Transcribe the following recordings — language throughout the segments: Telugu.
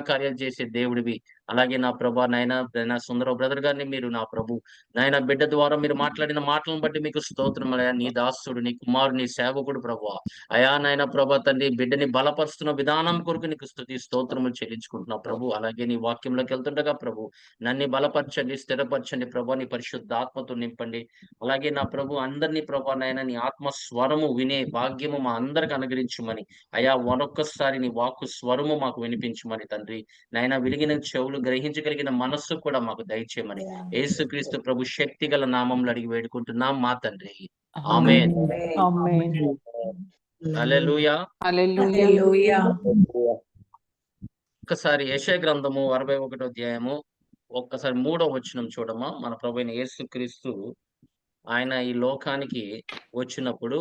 కార్యాలు చేసే దేవుడివి. అలాగే నా ప్రభా నాయనా నా సుందరరావు బ్రదర్ గారిని మీరు నా ప్రభు నాయన బిడ్డ ద్వారా మీరు మాట్లాడిన మాటలను బట్టి మీకు స్తోత్రములయ్యా. నీ దాసుడు, నీ కుమారుడు, నీ సేవకుడు ప్రభువా. అయా నాయన ప్రభా తండ్రి బిడ్డని బలపరుస్తున్న విధానం కొరకు నీకు స్తుతి స్తోత్రములు చెల్లించుకుంటున్నా ప్రభు. అలాగే నీ వాక్యంలోకి వెళ్తుండగా ప్రభు నన్ను బలపరచండి, స్థిరపరచండి ప్రభా. నీ పరిశుద్ధాత్మతో నింపండి. అలాగే నా ప్రభు అందరినీ ప్రభా నాయన నీ ఆత్మ స్వరము వినే భాగ్యము మా అందరికి అనుగ్రహించుమని అయా మరొక్కసారి నీ వాక్కు స్వరము మాకు వినిపించమని తండ్రి నాయన వెలిగిన చెవులు గ్రహించగలిగిన మనస్సు కూడా మాకు దయచేయమని యేసుక్రీస్తు ప్రభు శక్తి గల నామంలో అడిగి వేడుకుంటున్నాం మా తండ్రి. ఆమేన్. ఆమేన్. హల్లెలూయా. హల్లెలూయా. ఒక్కసారి యెషయా గ్రంథము 61వ అధ్యాయము ఒక్కసారి 3వ వచనం చూడమ్మా. మన ప్రభువైన యేసుక్రీస్తు ఆయన ఈ లోకానికి వచ్చినప్పుడు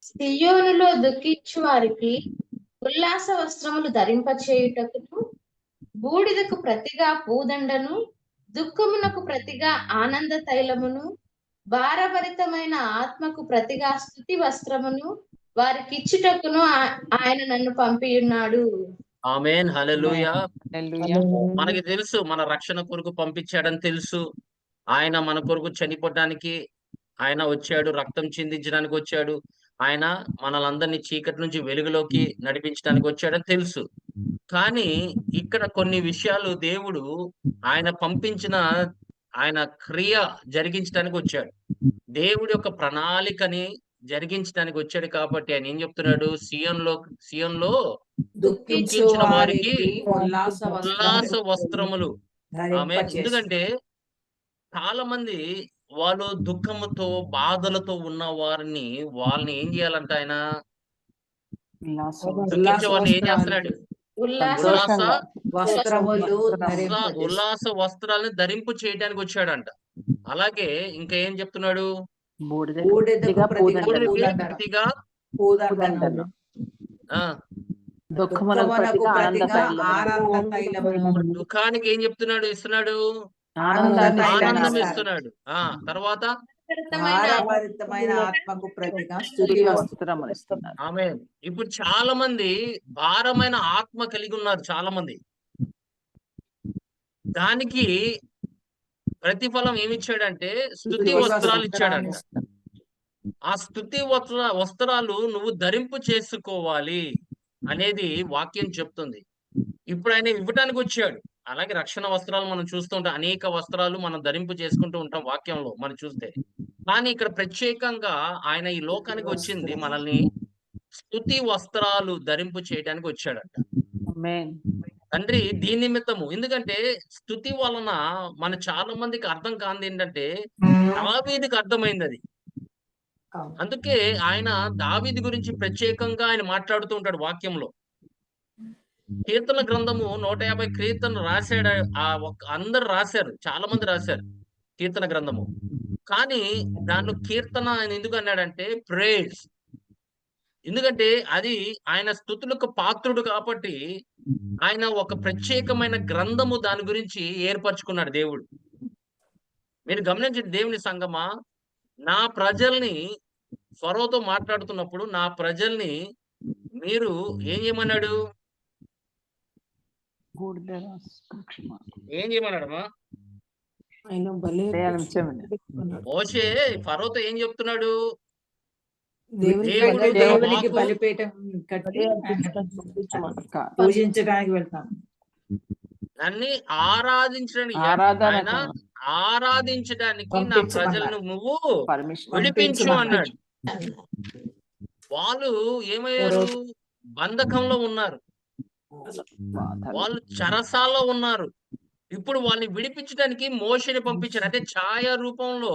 సియోనులో దుఃఖించు వారికి ఉల్లాస వస్త్రములు ధరింపచేయుటకును, బూడిదకు ప్రతిగా పూదండను, దుఃఖమునకు ప్రతిగా ఆనంద తైలమును, భారభరితమైన ఆత్మకు ప్రతిగా స్తుతి వస్త్రమును వారికి ఇచ్చుటకును ఆయన నన్ను పంపియున్నాడు. ఆమేన్. హల్లెలూయా. హల్లెలూయా. మనకి తెలుసు మన రక్షణ కొరకు పంపించాడని తెలుసు. ఆయన మన కొరకు చనిపోవడానికి ఆయన వచ్చాడు, రక్తం చిందించడానికి వచ్చాడు. ఆయన మనలందరినీ చీకటి నుంచి వెలుగులోకి నడిపించడానికి వచ్చాడని తెలుసు. కానీ ఇక్కడ కొన్ని విషయాలు దేవుడు ఆయన పంపించిన ఆయన క్రియ జరిగించడానికి వచ్చాడు. దేవుడి యొక్క ప్రణాళికని జరిగించడానికి వచ్చాడు కాబట్టి ఆయన ఏం చెప్తున్నాడు? సియోన్‌లో దుఃఖించిన వారికి ఉల్లాస వస్త్రములు. ఆమేన్. ఎందుకంటే చాలా మంది వాళ్ళు దుఃఖముతో, బాధలతో ఉన్న వాళ్ళని ఏం చేయాలంట ఆయన? దుఃఖించే వారిని ఏం చేస్తున్నాడు? ఉల్లాస ఉల్లాస వస్త్రాలను ధరింపు చేయడానికి వచ్చాడంట. అలాగే ఇంకా ఏం చెప్తున్నాడు? బూడిదకు ప్రతిగా ఆ దుఃఖానికి ఏం చెప్తున్నాడు? ఇస్తున్నాడు ఆనందం ఇస్తున్నాడు. తర్వాత ఆత్మకు ప్రతిగా స్తుతి వస్త్రము ఇస్తున్నారు. ఆమేన్. ఇప్పుడు చాలా మంది భారమైన ఆత్మ కలిగి ఉన్నారు చాలా మంది. దానికి ప్రతిఫలం ఏమిచ్చాడంటే స్తుతి వస్త్రాలు ఇచ్చాడంట. ఆ స్తుతి వస్త్రాలు నువ్వు ధరింపు చేసుకోవాలి అనేది వాక్యం చెప్తుంది. ఇప్పుడు ఆయన ఇవ్వటానికి వచ్చాడు. అలాగే రక్షణ వస్త్రాలు మనం చూస్తూ ఉంటాం. అనేక వస్త్రాలు మనం ధరింపు చేసుకుంటూ ఉంటాం వాక్యంలో మనం చూస్తే. కానీ ఇక్కడ ప్రత్యేకంగా ఆయన ఈ లోకానికి వచ్చింది మనల్ని స్తుతి వస్త్రాలు ధరింపు చేయడానికి వచ్చాడంట. తండ్రి దీని నిమిత్తము ఎందుకంటే స్తుతి వలన మన చాలా మందికి అర్థం కానిది ఏంటంటే దావీదుకి అర్థమైంది అది. అందుకే ఆయన దావీదు గురించి ప్రత్యేకంగా ఆయన మాట్లాడుతూ ఉంటాడు వాక్యంలో. కీర్తన గ్రంథము 150 కీర్తనలు రాశాడు. అందరు రాశారు, చాలా మంది రాశారు కీర్తన గ్రంథము. కానీ దాంట్లో కీర్తన ఆయన ఎందుకు అన్నాడంటే ప్రేజ్. ఎందుకంటే అది ఆయన స్తుతులకు పాత్రుడు కాబట్టి ఆయన ఒక ప్రత్యేకమైన గ్రంథము దాని గురించి ఏర్పరచుకున్నాడు దేవుడు. మీరు గమనించండి దేవుని సంగమా, నా ప్రజల్ని ఫరోతో మాట్లాడుతున్నప్పుడు నా ప్రజల్ని మీరు ఏం చేయమన్నాడు? ఏం చేయమన్నాడమ్మా? మోషే ఫరోతో ఏం చెప్తున్నాడు? దేవునికి బలిపీఠం కట్టి పూజించడానికి వెళ్తాం. నన్ను ఆరాధించడానికి నా ప్రజలను నువ్వు విడిపించు అన్నాడు. వాళ్ళు ఏమయ్యారు? బంధకంలో ఉన్నారు, వాళ్ళు చెరసాల్లో ఉన్నారు. ఇప్పుడు వాళ్ళని విడిపించడానికి మోషేని పంపించాడు. అంటే ఛాయ రూపంలో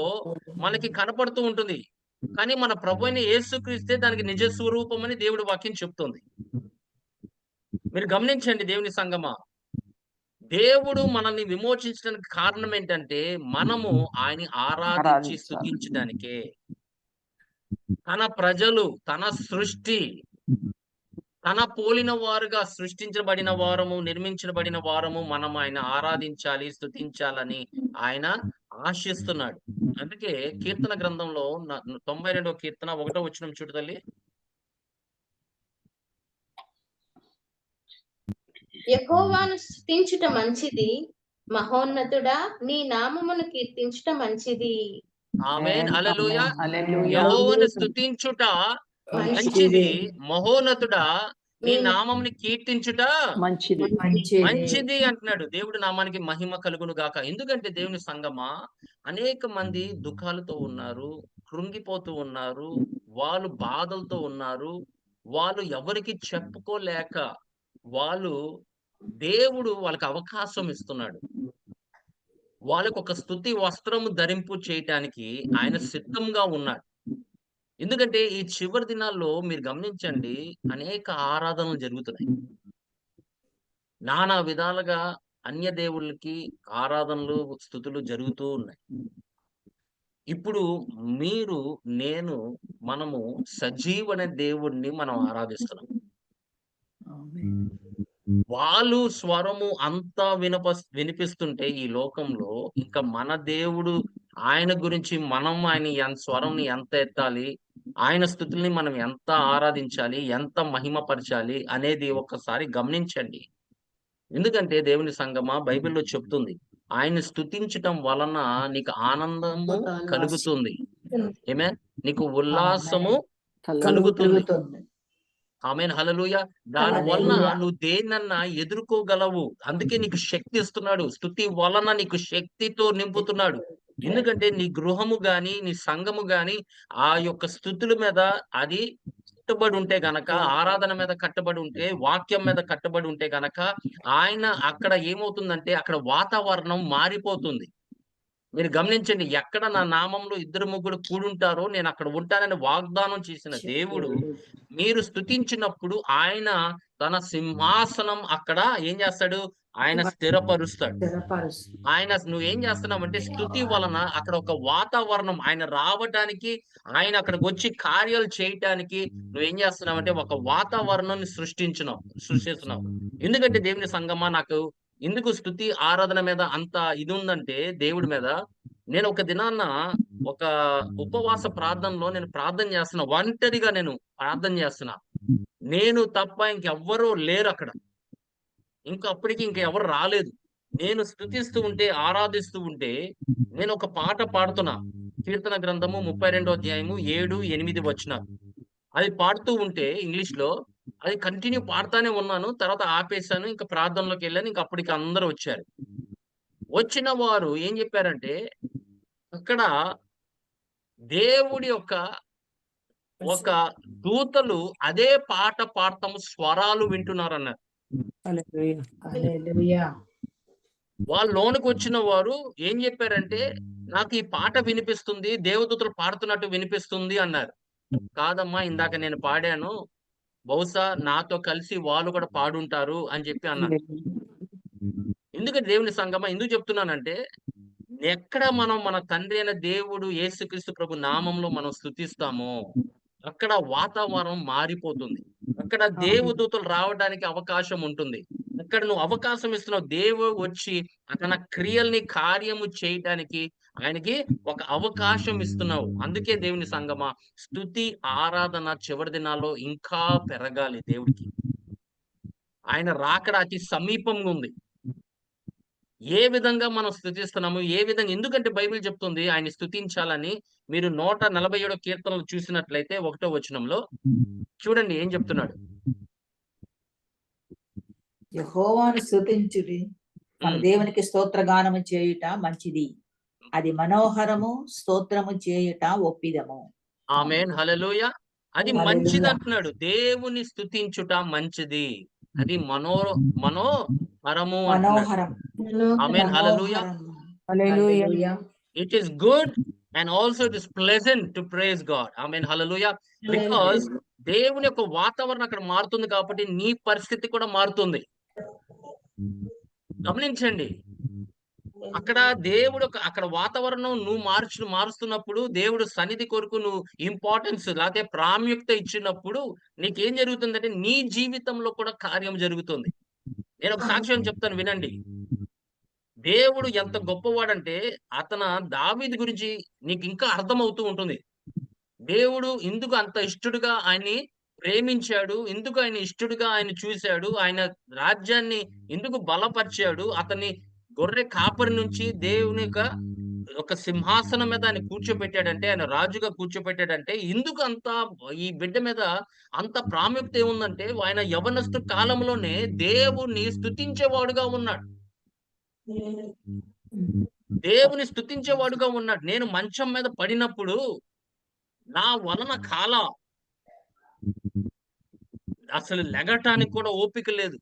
మనకి కనపడుతూ ఉంటుంది. కానీ మన ప్రభువైన యేసుక్రీస్తే దానికి నిజ స్వరూపం అని దేవుడి వాక్యం చెప్తుంది. మీరు గమనించండి దేవుని సంగమా, దేవుడు మనల్ని విమోచించడానికి కారణం ఏంటంటే మనము ఆయన ఆరాధించి స్తుతించడానికే. తన ప్రజలు, తన సృష్టి, తన పోలిన వారుగా సృష్టించబడిన వారము, నిర్మించబడిన వారము మనం ఆయన ఆరాధించాలి, స్తుతించాలని ఆయన ఆశిస్తున్నాడు. అందుకే కీర్తన గ్రంథంలో 92వ కీర్తన 1వ వచనం చూడు తల్లి. యెహోవాను స్తుతించుట మంచిది, మహోన్నతుడా నీ నామమును కీర్తించుట మంచిది. ఆమేన్, హల్లెలూయా. హల్లెలూయా. యెహోవాను స్తుతించుట మంచిది, మహోన్నతుడా నీ నామముని కీర్తించుట మంచిది. మంచిది అంటున్నాడు. దేవుడి నామానికి మహిమ కలుగును గాక. ఎందుకంటే దేవుని సంగమా, అనేక మంది దుఃఖాలతో ఉన్నారు, కృంగిపోతూ ఉన్నారు, వాళ్ళు బాధలతో ఉన్నారు, వాళ్ళు ఎవరికి చెప్పుకోలేక వాళ్ళు దేవుడు వాళ్ళకి అవకాశం ఇస్తున్నాడు. వాళ్ళకి ఒక స్తుతి వస్త్రము ధరింపు చేయటానికి ఆయన సిద్ధంగా ఉన్నాడు. ఎందుకంటే ఈ చివరి దినాల్లో మీరు గమనించండి, అనేక ఆరాధనలు జరుగుతున్నాయి. నానా విధాలుగా అన్య దేవుళ్ళకి ఆరాధనలు, స్తుతులు జరుగుతూ ఉన్నాయి. ఇప్పుడు మీరు, నేను, మనము సజీవమైన దేవుడిని మనం ఆరాధిస్తున్నాం. వాళ్ళు స్వరము అంతా వినిపిస్తుంటే ఈ లోకంలో, ఇంకా మన దేవుడు ఆయన గురించి మనం ఆయన స్వరంని ఎంత ఎత్తాలి, ఆయన స్తుతుల్ని మనం ఎంత ఆరాధించాలి, ఎంత మహిమపరచాలి అనేది ఒక్కసారి గమనించండి. ఎందుకంటే దేవుని సంగమా, బైబిల్‌లో చెప్తుంది. ఆయన్ని స్తుతించటం వలన నీకు ఆనందము కలుగుతుంది. ఆమేన్. నీకు ఉల్లాసము కలుగుతుంది. ఆమేన్, హల్లెలూయా. దాని వలన నువ్వు దేన్నన్నా ఎదుర్కోగలవు. అందుకే నీకు శక్తి ఇస్తున్నాడు. స్తుతి వలన నీకు శక్తితో నింపుతున్నాడు. ఎందుకంటే నీ గృహము గాని, నీ సంఘము గాని ఆ యొక్క స్తుతుల మీద అది కట్టుబడి ఉంటే గనక, ఆరాధన మీద కట్టుబడి ఉంటే, వాక్యం మీద కట్టుబడి ఉంటే గనక, ఆయన అక్కడ ఏమవుతుందంటే అక్కడ వాతావరణం మారిపోతుంది. మీరు గమనించండి, ఎక్కడ నా నామంలో ఇద్దరు ముగ్గురు కూడుంటారో నేను అక్కడ ఉంటానని వాగ్దానం చేసిన దేవుడు, మీరు స్తుతించినప్పుడు ఆయన తన సింహాసనం అక్కడ ఏం చేస్తాడు? ఆయన స్థిరపరుస్తాడు. ఆయన నువ్వేం చేస్తున్నావంటే స్తుతి వలన అక్కడ ఒక వాతావరణం, ఆయన రావటానికి, ఆయన అక్కడికొచ్చి కార్యాలు చేయటానికి నువ్వేం చేస్తున్నావంటే ఒక వాతావరణాన్ని సృష్టిస్తున్నావు. ఎందుకంటే దేవుని సంగమా, నాకు ఎందుకు స్తుతి ఆరాధన మీద అంత ఇది ఉందంటే దేవుడి మీద, నేను ఒక దినాన్న ఒక ఉపవాస ప్రార్థనలో నేను ప్రార్థన చేస్తున్నా. ఒంటరిగా నేను ప్రార్థన చేస్తున్నా. నేను తప్ప ఇంకెవ్వరు లేరక్కడ. అప్పటికి ఇంకెవరు రాలేదు. నేను స్తుతిస్తూ ఉంటే, ఆరాధిస్తూ ఉంటే, నేను ఒక పాట పాడుతున్నా. కీర్తన గ్రంథము 32 అధ్యాయము 7, 8 వచనాలు. అది పాడుతూ ఉంటే ఇంగ్లీష్‌లో, అది కంటిన్యూ పాడుతానే ఉన్నాను. తర్వాత ఆపేసాను. ఇంక ప్రార్థనలోకెళ్ళాను. అప్పటికి అందరూ వచ్చారు. వచ్చిన వారు ఏం చెప్పారంటే, అక్కడ దేవుడి యొక్క ఒక దూతలు అదే పాట పాడతాము, స్వరాలు వింటున్నారన్నారు. వాళ్ళు లోనకొచ్చిన వారు ఏం చెప్పారంటే, నాకు ఈ పాట వినిపిస్తుంది, దేవదూతలు పాడుతున్నట్టు వినిపిస్తుంది అన్నారు. కాదమ్మా, ఇందాక నేను పాడాను. బహుశా నాతో కలిసి వాళ్ళు కూడా పాడుంటారు అని చెప్పి అన్నారు. ఎందుకంటే దేవుని సంగమా, ఎందుకు చెప్తున్నానంటే, ఎక్కడ మనం మన తండ్రి అయిన దేవుడు యేసుక్రీస్తు ప్రభు నామంలో మనం స్తుతిస్తామో, అక్కడ వాతావరణం మారిపోతుంది. అక్కడ దేవదూతలు రావడానికి అవకాశం ఉంటుంది. అక్కడ నువ్వు అవకాశం ఇస్తున్నావు. దేవుడు వచ్చి తన క్రియల్ని కార్యము చేయటానికి ఆయనకి ఒక అవకాశం ఇస్తున్నావు. అందుకే దేవుని సంగమా, స్తుతి ఆరాధన చివరి దినాల్లో ఇంకా పెరగాలి దేవుడికి. ఆయన రాకడ అతి సమీపంగా ఉంది. ఏ విధంగా మనం స్తుతిస్తున్నాము, ఏ విధంగా, ఎందుకంటే బైబిల్ చెప్తుంది ఆయన్ని స్తుతించాలని. మీరు 147 కీర్తనలు చూసినట్లయితే 1వ వచనంలో చూడండి ఏం చెప్తున్నాడు. యెహోవాను స్తుతించుడి, మన దేవునికి స్తోత్రగానము చేయుట మంచిది, అది మనోహరము, స్తోత్రము చేయుట ఒప్పిదము. ఆమేన్, హల్లెలూయా. అది మంచిది అంటున్నాడు. దేవుని స్తుతించుట మంచిది, అది మనోహరము అంటున్నాడు. ఆమేన్, హల్లెలూయా. హల్లెలూయా. It is good and also it is pleasant to praise God. Amen, hallelujah. Because దేవుని యొక్క వాతావరణం అక్కడ మారుతుంది కాబట్టి నీ పరిస్థితి కూడా మారుతుంది. గమనించండి, అక్కడ దేవుడు అక్కడ వాతావరణం నువ్వు మారుస్తున్నప్పుడు, దేవుడు సన్నిధి కొరకు నువ్వు ఇంపార్టెన్స్ లేకపోతే ప్రాముఖ్యత ఇచ్చినప్పుడు నీకేం జరుగుతుందంటే నీ జీవితంలో కూడా కార్యం జరుగుతుంది. నేను ఒక సాక్ష్యం చెప్తాను వినండి. దేవుడు ఎంత గొప్పవాడంటే, దావీదు గురించి నీకు ఇంకా అర్థమవుతూ ఉంటుంది. దేవుడు ఎందుకు అంత ఇష్టడుగా ఆయన్ని ప్రేమించాడు, ఎందుకు ఆయన ఇష్టడుగా ఆయన చూశాడు, ఆయన రాజ్యాన్ని ఎందుకు బలపరిచాడు, అతన్ని గొర్రె కాపరి నుంచి దేవుని యొక్క ఒక సింహాసనం మీద ఆయన కూర్చోపెట్టాడంటే, ఆయన రాజుగా కూర్చోపెట్టాడంటే, ఎందుకు అంత ఈ బిడ్డ మీద అంత ప్రాముఖ్యత ఏముందంటే, ఆయన యవ్వనస్తు కాలంలోనే దేవుణ్ణి స్తుతించేవాడుగా ఉన్నాడు. దేవుని స్తుతించేవాడుగా ఉన్నాడు. నేను మంచం మీద పడినప్పుడు నా వలన అసలు లెగటానికి కూడా ఓపిక లేదు.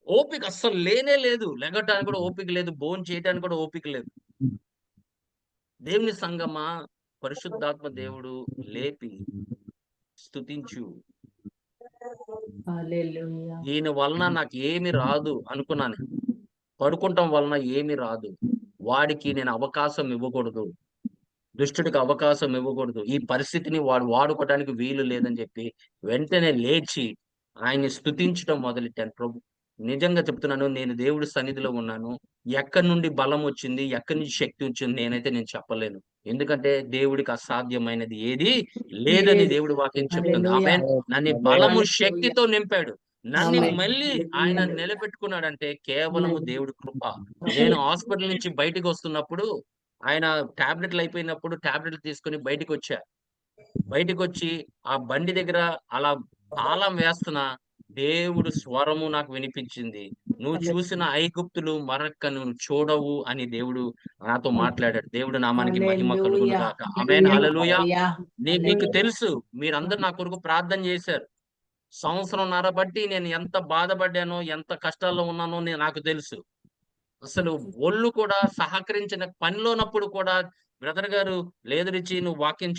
ఓపిక అస్సలు లేనే లేదు. లెగటానికి కూడా ఓపిక లేదు. భోంచేయటానికి కూడా ఓపిక లేదు. దేవుని సంగమా, పరిశుద్ధాత్మ దేవుడు లేపి స్తుతించు. హల్లెలూయా. దీని వలన నాకు ఏమి రాదు అనుకున్నాను. పడుకుంటం వలన ఏమి రాదు. వాడికి నేను అవకాశం ఇవ్వకూడదు. దుష్టుడికి అవకాశం ఇవ్వకూడదు. ఈ పరిస్థితిని వాడు వాడుకోవడానికి వీలు లేదని చెప్పి వెంటనే లేచి ఆయన్ని స్తుతించడం మొదలెట్టాను. నిజంగా చెప్తున్నాను, నేను దేవుడి సన్నిధిలో ఉన్నాను. ఎక్కడి నుండి బలం వచ్చింది, ఎక్కడి నుంచి శక్తి వచ్చింది నేను చెప్పలేను. ఎందుకంటే దేవుడికి అసాధ్యమైనది ఏది లేదని దేవుడి వాక్యం చెప్తుంది. హల్లెలూయా. ఆమేన్. నన్ను ఆమేన్. బలము హల్లెలూయా. శక్తితో నింపాడు. నన్ను ఆమేన్. మళ్ళీ ఆయన నిలబెట్టుకున్నాడంటే కేవలము దేవుడి కృప. నేను హాస్పిటల్ నుంచి బయటికి వస్తున్నప్పుడు ఆయన టాబ్లెట్లు అయిపోయినప్పుడు టాబ్లెట్లు తీసుకొని బయటికొచ్చా. బయటికొచ్చి ఆ బండి దగ్గర అలా తాళం వేస్తున్నా దేవుడు స్వరము నాకు వినిపించింది. "నువ్వు చూసిన ఐగుప్తులు మరొక్క నువ్వు చూడవు" అని దేవుడు నాతో మాట్లాడాడు. దేవుడి నామానికి మహిమ కలుగును హల్లెలూయా. గాక. ఆమేన్. హల్లెలూయా. హల్లెలూయా. మీకు తెలుసు, మీరందరూ నా కొరకు ప్రార్థన చేశారు. సంవత్సరంన్నర బట్టి నేను ఎంత బాధపడ్డానో, ఎంత కష్టాల్లో ఉన్నానో నాకు తెలుసు. అసలు ఒళ్ళు కూడా సహకరించిన పనిలోనప్పుడు కూడా బ్రదర్ గారు, లేదు రిచీ నువ్వు వాక్యం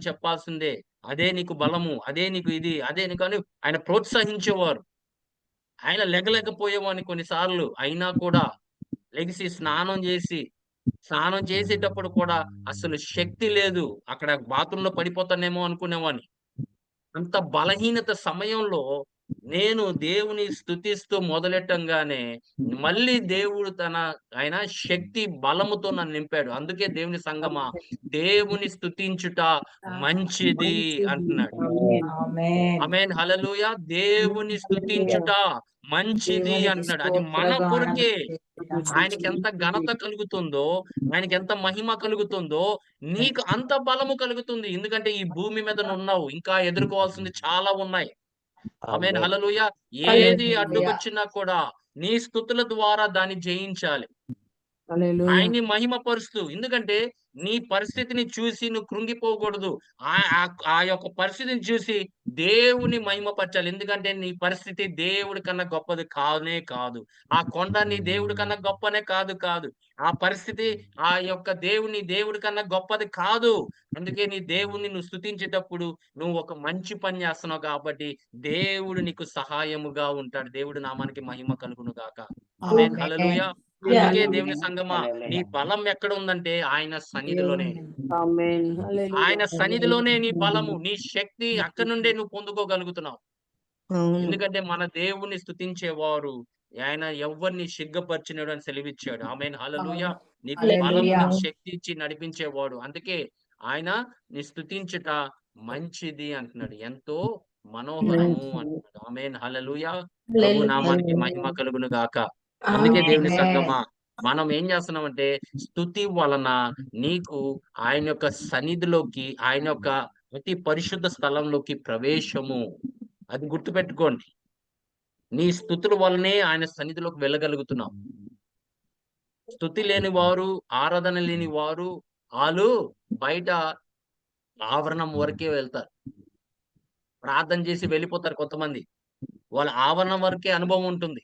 చెప్పాల్సిందే. అదే నీకు బలము, అదే నీకు ఇది, అదే నీకు అని ఆయన ప్రోత్సహించేవారు. ఆయన లెగలేకపోయేవాడిని కొన్నిసార్లు. అయినా కూడా లెగిసి స్నానం చేసేటప్పుడు కూడా అసలు శక్తి లేదు. అక్కడ బాత్రూమ్‌లో పడిపోతానేమో అనుకునేవాడిని. అంత బలహీనత సమయంలో నేను దేవుని స్తుతిస్తూ మొదలెట్టంగానే మళ్ళీ దేవుడు ఆయన శక్తి బలముతో నన్ను నింపాడు. అందుకే దేవుని సంగమా, దేవుని స్తుతించుట మంచిది అంటున్నాడు. ఆమేన్. ఆమేన్. హల్లెలూయా. దేవుని స్తుతించుట మంచిది దేవునికి అంటున్నాడు. అది మన స్తోత్రగానం కొరకే. చేయుట ఆయనకి ఎంత ఘనత కలుగుతుందో, ఆయనకి ఎంత మహిమ కలుగుతుందో, నీకు అంత బలము కలుగుతుంది. ఎందుకంటే ఈ భూమి మీద నువ్వున్నావు. ఇంకా ఎదుర్కోవాల్సింది చాలా ఉన్నాయి. ఆమేన్. ఆమేన్. హల్లెలూయా. ఏది హల్లెలూయా. అడ్డుకొచ్చినా కూడా నీ స్తుతుల ద్వారా దాన్ని జయించాలి. హల్లెలూయా. ఆయన్ని మహిమపరుస్తూ. ఎందుకంటే నీ పరిస్థితిని చూసి నువ్వు కృంగిపోకూడదు. ఆ యొక్క పరిస్థితిని చూసి దేవుని మహిమపరచాలి. ఎందుకంటే నీ పరిస్థితి దేవుడి కన్నా గొప్పది కానే కాదు. ఆ కొండ నీ దేవుడి కన్నా గొప్పనే కాదు. ఆ పరిస్థితి ఆ యొక్క దేవుడి కన్నా గొప్పది కాదు. అందుకే నీ దేవుడిని నువ్వు స్తుతించేటప్పుడు నువ్వు ఒక మంచి పని చేస్తున్నావు కాబట్టి దేవుడు నీకు సహాయముగా ఉంటాడు. దేవుడి నామానికి మహిమ కలుగును గాక. ఆమేన్. హల్లెలూయా. అందుకే దేవుని సంగమా, నీ బలం ఎక్కడ ఉందంటే ఆయన సన్నిధిలోనే. ఆమేన్. హల్లెలూయా. ఆయన సన్నిధిలోనే నీ బలము, నీ శక్తి అక్కడి నుండే నువ్వు పొందుకోగలుగుతున్నావు. అవును. ఎందుకంటే మన దేవుణ్ణి స్తుతించేవారు ఆయన ఎవ్వరిని సిగ్గపరిచినడు అని సెలవిచ్చాడు. ఆమేన్. హల్లెలూయా. నీకు బలము, హల్లెలూయా. నీకు శక్తి ఇచ్చి నడిపించేవాడు. అందుకే ఆయన నీ స్తుతించుట మంచిది అంటున్నాడు. ఎంతో మనోహరము అంటున్నాడు. ఆమేన్. హల్లెలూయా. ప్రభు నామానికి మహిమ కలుగును గాక. అందుకే దేవుని సంగమా, మనం ఏం చేస్తున్నామంటే స్తుతి వలన నీకు ఆయన యొక్క సన్నిధిలోకి, ఆయన యొక్క అతి పరిశుద్ధ స్థలంలోకి ప్రవేశము. అది గుర్తుపెట్టుకోండి. నీ స్తుతుల వల్లనే ఆయన సన్నిధిలోకి వెళ్ళగలుగుతున్నావు. స్తుతి లేని వారు, ఆరాధన లేని వారు ఆళ్ళు బయట ఆవరణం వరకే వెళ్తారు. ప్రార్థన చేసి వెళ్ళిపోతారు కొంతమంది. వాళ్ళ ఆవరణం వరకే అనుభవం ఉంటుంది.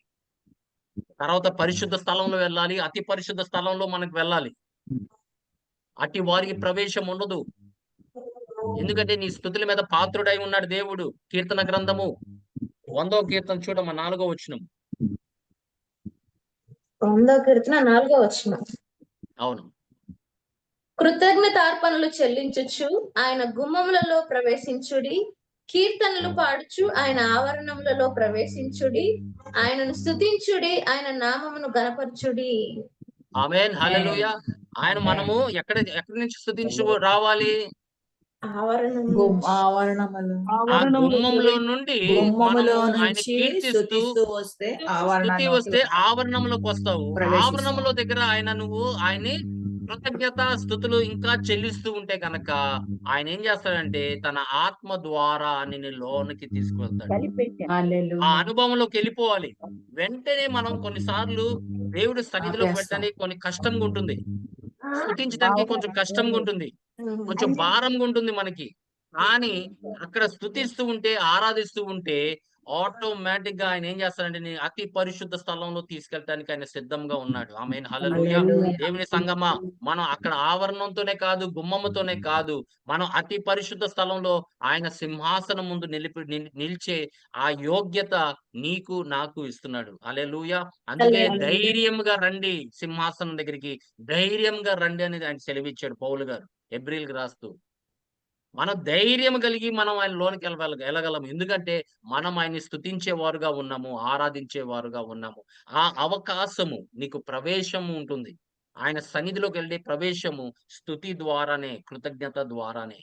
తర్వాత పరిశుద్ధ స్థలంలో వెళ్ళాలి. అతి పరిశుద్ధ స్థలంలో మనకు వెళ్ళాలి. అట్టి వారికి ప్రవేశం ఉండదు. ఎందుకంటే నీ స్తుతుల మీద పాత్రుడై ఉన్నాడు దేవుడు. కీర్తన గ్రంథము 100వ కీర్తన చూడమ్మా 4వ వచనం. 100వ కీర్తన 4వ వచనం. అవును. కృతజ్ఞతార్పణలు చెల్లించుచు ఆయన గుమ్మములలో ప్రవేశించుడి, కీర్తనలు పాడుచు ఆయన ఆవరణములలో ప్రవేశించుడి, ఆయనను స్తుతించుడి, ఆయన నామమును గణపరచుడి. ఆమేన్. హల్లెలూయా. ఆయన మనము ఎక్కడి నుంచి స్తుతించు రావాలి? ఆవరణము ఆవరణములు ఆ ఆవరణంలో గుమ్మంలో నుండి గుమ్మములో మనము ఆయన నుంచి కీర్తిస్తూ స్తుతిస్తూ వస్తే స్తుతి ఆవరణలోకి వస్తే ఆవరణంలోకి వస్తావు. ప్రవేశిస్తాం. ఆవరణంలో దగ్గర నువ్వు ఆయన్ని కృతజ్ఞత స్థుతులు ఇంకా చెల్లిస్తూ ఉంటే కనుక ఆయన ఏం చేస్తాడంటే తన ఆత్మ ద్వారా నిన్ను లోనికి తీసుకువెళ్తాడు. ఆ హల్లెలూయా. అనుభవంలోకి వెళ్ళిపోవాలి. వెంటనే మనం కొన్నిసార్లు దేవుడి సన్నిధిలోకి ఆపేస్తాం. పెట్టడానికి కొన్ని కష్టంగా ఉంటుంది. స్తుతించడానికి కొంచెం కష్టంగా ఉంటుంది. కొంచెం భారంగా ఉంటుంది మనకి. కానీ అక్కడ స్తుతిస్తూ ఉంటే, ఆరాధిస్తూ ఉంటే ఆటోమేటిక్‌గా ఆయన ఏం చేస్తాడంటే నీ అతి పరిశుద్ధ స్థలంలో తీసుకెళ్ళటానికి ఆయన సిద్ధంగా ఉన్నాడు. ఆమేన్. హల్లెలూయా. హల్లెలూయా. దేవుని సంగమా, మనం అక్కడ ఆవరణంతోనే కాదు, గుమ్మముతోనే కాదు, మనం అతి పరిశుద్ధ స్థలంలో ఆయన సింహాసనం ముందు నిలిచే ఆ యోగ్యత నీకు, నాకు ఇస్తున్నాడు. హల్లెలూయా. అందుకే హల్లెలూయా. ధైర్యంగా రండి సింహాసనం దగ్గరికి. ధైర్యంగా రండి అనేది ఆయన సెలవిచ్చాడు పౌలు గారు హెబ్రీయులకు రాస్తూ. మనం ధైర్యం కలిగి మనం ఆయన లోనికి ఎళ్ళగలం. ఎందుకంటే మనం ఆయన్ని స్తుతించేవారుగా ఉన్నాము, ఆరాధించేవారుగా ఉన్నాము. ఆ అవకాశము నీకు ప్రవేశము ఉంటుంది. ఆయన సన్నిధిలోకెళ్ళే ప్రవేశము స్తుతి ద్వారానే, కృతజ్ఞత ద్వారానే.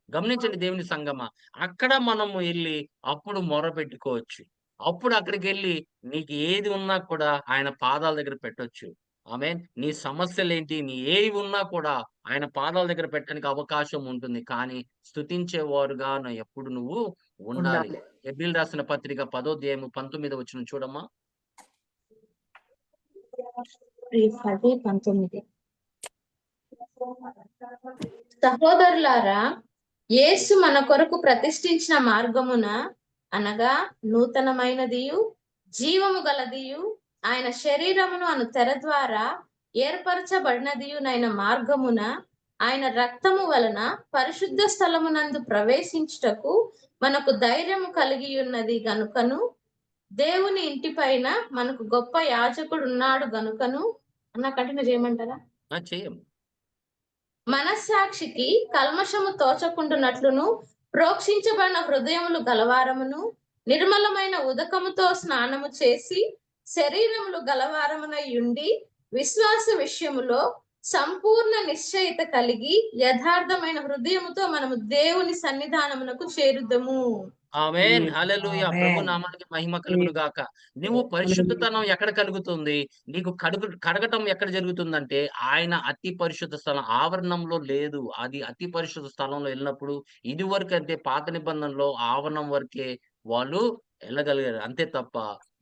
గమనించండి దేవుని సంగమా. అక్కడ మనము ఎళ్లి అప్పుడు మొరపెట్టుకోవచ్చు. అప్పుడు అక్కడికెళ్లి నీకు ఏది ఉన్నా కూడా ఆయన పాదాల దగ్గర పెట్టొచ్చు. ఆమేన్. నీ సమస్యలేంటి, నీ ఏవి ఉన్నా కూడా ఆయన పాదాల దగ్గర పెట్టడానికి అవకాశం ఉంటుంది. కానీ స్తుతించేవారుగా ఎప్పుడు నువ్వు ఉండాలి. ఉండాలి. హెబ్రీయులు రాసిన పత్రిక 10వ అధ్యాయము 19వ వచనం చూడమ్మా. 10:19 సహోదరులారా, యేసు మన కొరకు ప్రతిష్ఠించిన మార్గమున అనగా నూతనమైనదియు జీవము గలదియు ఆయన శరీరమును అను తెర ద్వారా ఏర్పరచబడినదియునైన మార్గమున ఆయన రక్తము వలన పరిశుద్ధ స్థలమునందు ప్రవేశించుటకు మనకు ధైర్యము కలిగి ఉన్నది గనుకను దేవుని ఇంటి పైన మనకు గొప్ప యాజకుడు ఉన్నాడు గనుకను అన్న కంటిన్యూ చేయమంటారా? చెయ్యం. మనస్సాక్షికి కల్మషము తోచకుండునట్లును ప్రోక్షించబడిన హృదయములు గలవారమును నిర్మలమైన ఉదకముతో స్నానము చేసి శరీరములు గలవారమునై ఉండి విశ్వాస విషయములో సంపూర్ణ నిశ్చయిత కలిగి యథార్థమైన హృదయముతో మనము దేవుని సన్నిధానమునకు చేరుదము. ఆమేన్. హల్లెలూయా. ఆమేన్. ప్రభు నామానికి మహిమ కలుగును గాక. నువ్వు పరిశుద్ధతనం ఎక్కడ కలుగుతుంది? నీకు కడగటం ఎక్కడ జరుగుతుందంటే ఆయన అతి పరిశుద్ధ స్థలం ఆవరణంలో లేదు. అది అతి పరిశుద్ధ స్థలంలో ఎళ్ళినప్పుడు ఇదివరకంటే పాత నిబంధనలో ఆవరణం వరకే వాళ్ళు ఎళ్ళగలిగారు. అంతే తప్ప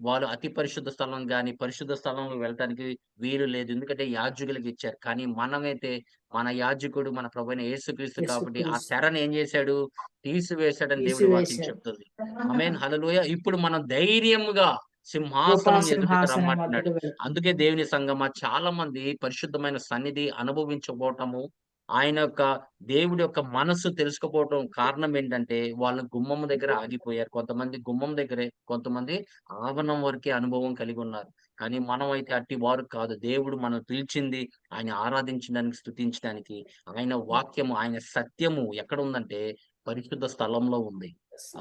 వాళ్ళు అతి పరిశుద్ధ స్థలం గాని, పరిశుద్ధ స్థలంలో వెళ్ళటానికి వీలు లేదు. ఎందుకంటే యాజకులకి ఇచ్చారు. కానీ మనమైతే మన యాజకుడు మన ప్రభువైన యేసుక్రీస్తు కాబట్టి ఆ యేసుక్రీస్తు తెరను ఏం చేశాడు? తీసివేశాడని దేవుడి వాక్యం తీసివేశాడు. చెప్తుంది. ఆమేన్. హల్లెలూయా. ఇప్పుడు మనం ధైర్యముగా సింహాసనం ఎదుటకు కృపాసింహాసనం రమ్మంటున్నాడు. వద్దకు వెళ్తాం. అందుకే దేవుని సంగమా చాలా మంది పరిశుద్ధమైన సన్నిధి అనుభవించకపోవటము, ఆయన యొక్క దేవుడి యొక్క మనస్సు తెలుసుకోపోవటం కారణం ఏంటంటే, వాళ్ళు గుమ్మం దగ్గర ఆగిపోయారు. కొంతమంది గుమ్మం దగ్గరే, కొంతమంది ఆవరణం వరకే అనుభవం కలిగి ఉన్నారు. కానీ మనమైతే అట్టి వారు కాదు. దేవుడు మనం పిలిచింది ఆయన ఆరాధించడానికి, స్తుతించడానికి. ఆయన వాక్యము, ఆయన సత్యము ఎక్కడ ఉందంటే పరిశుద్ధ స్థలంలో ఉంది.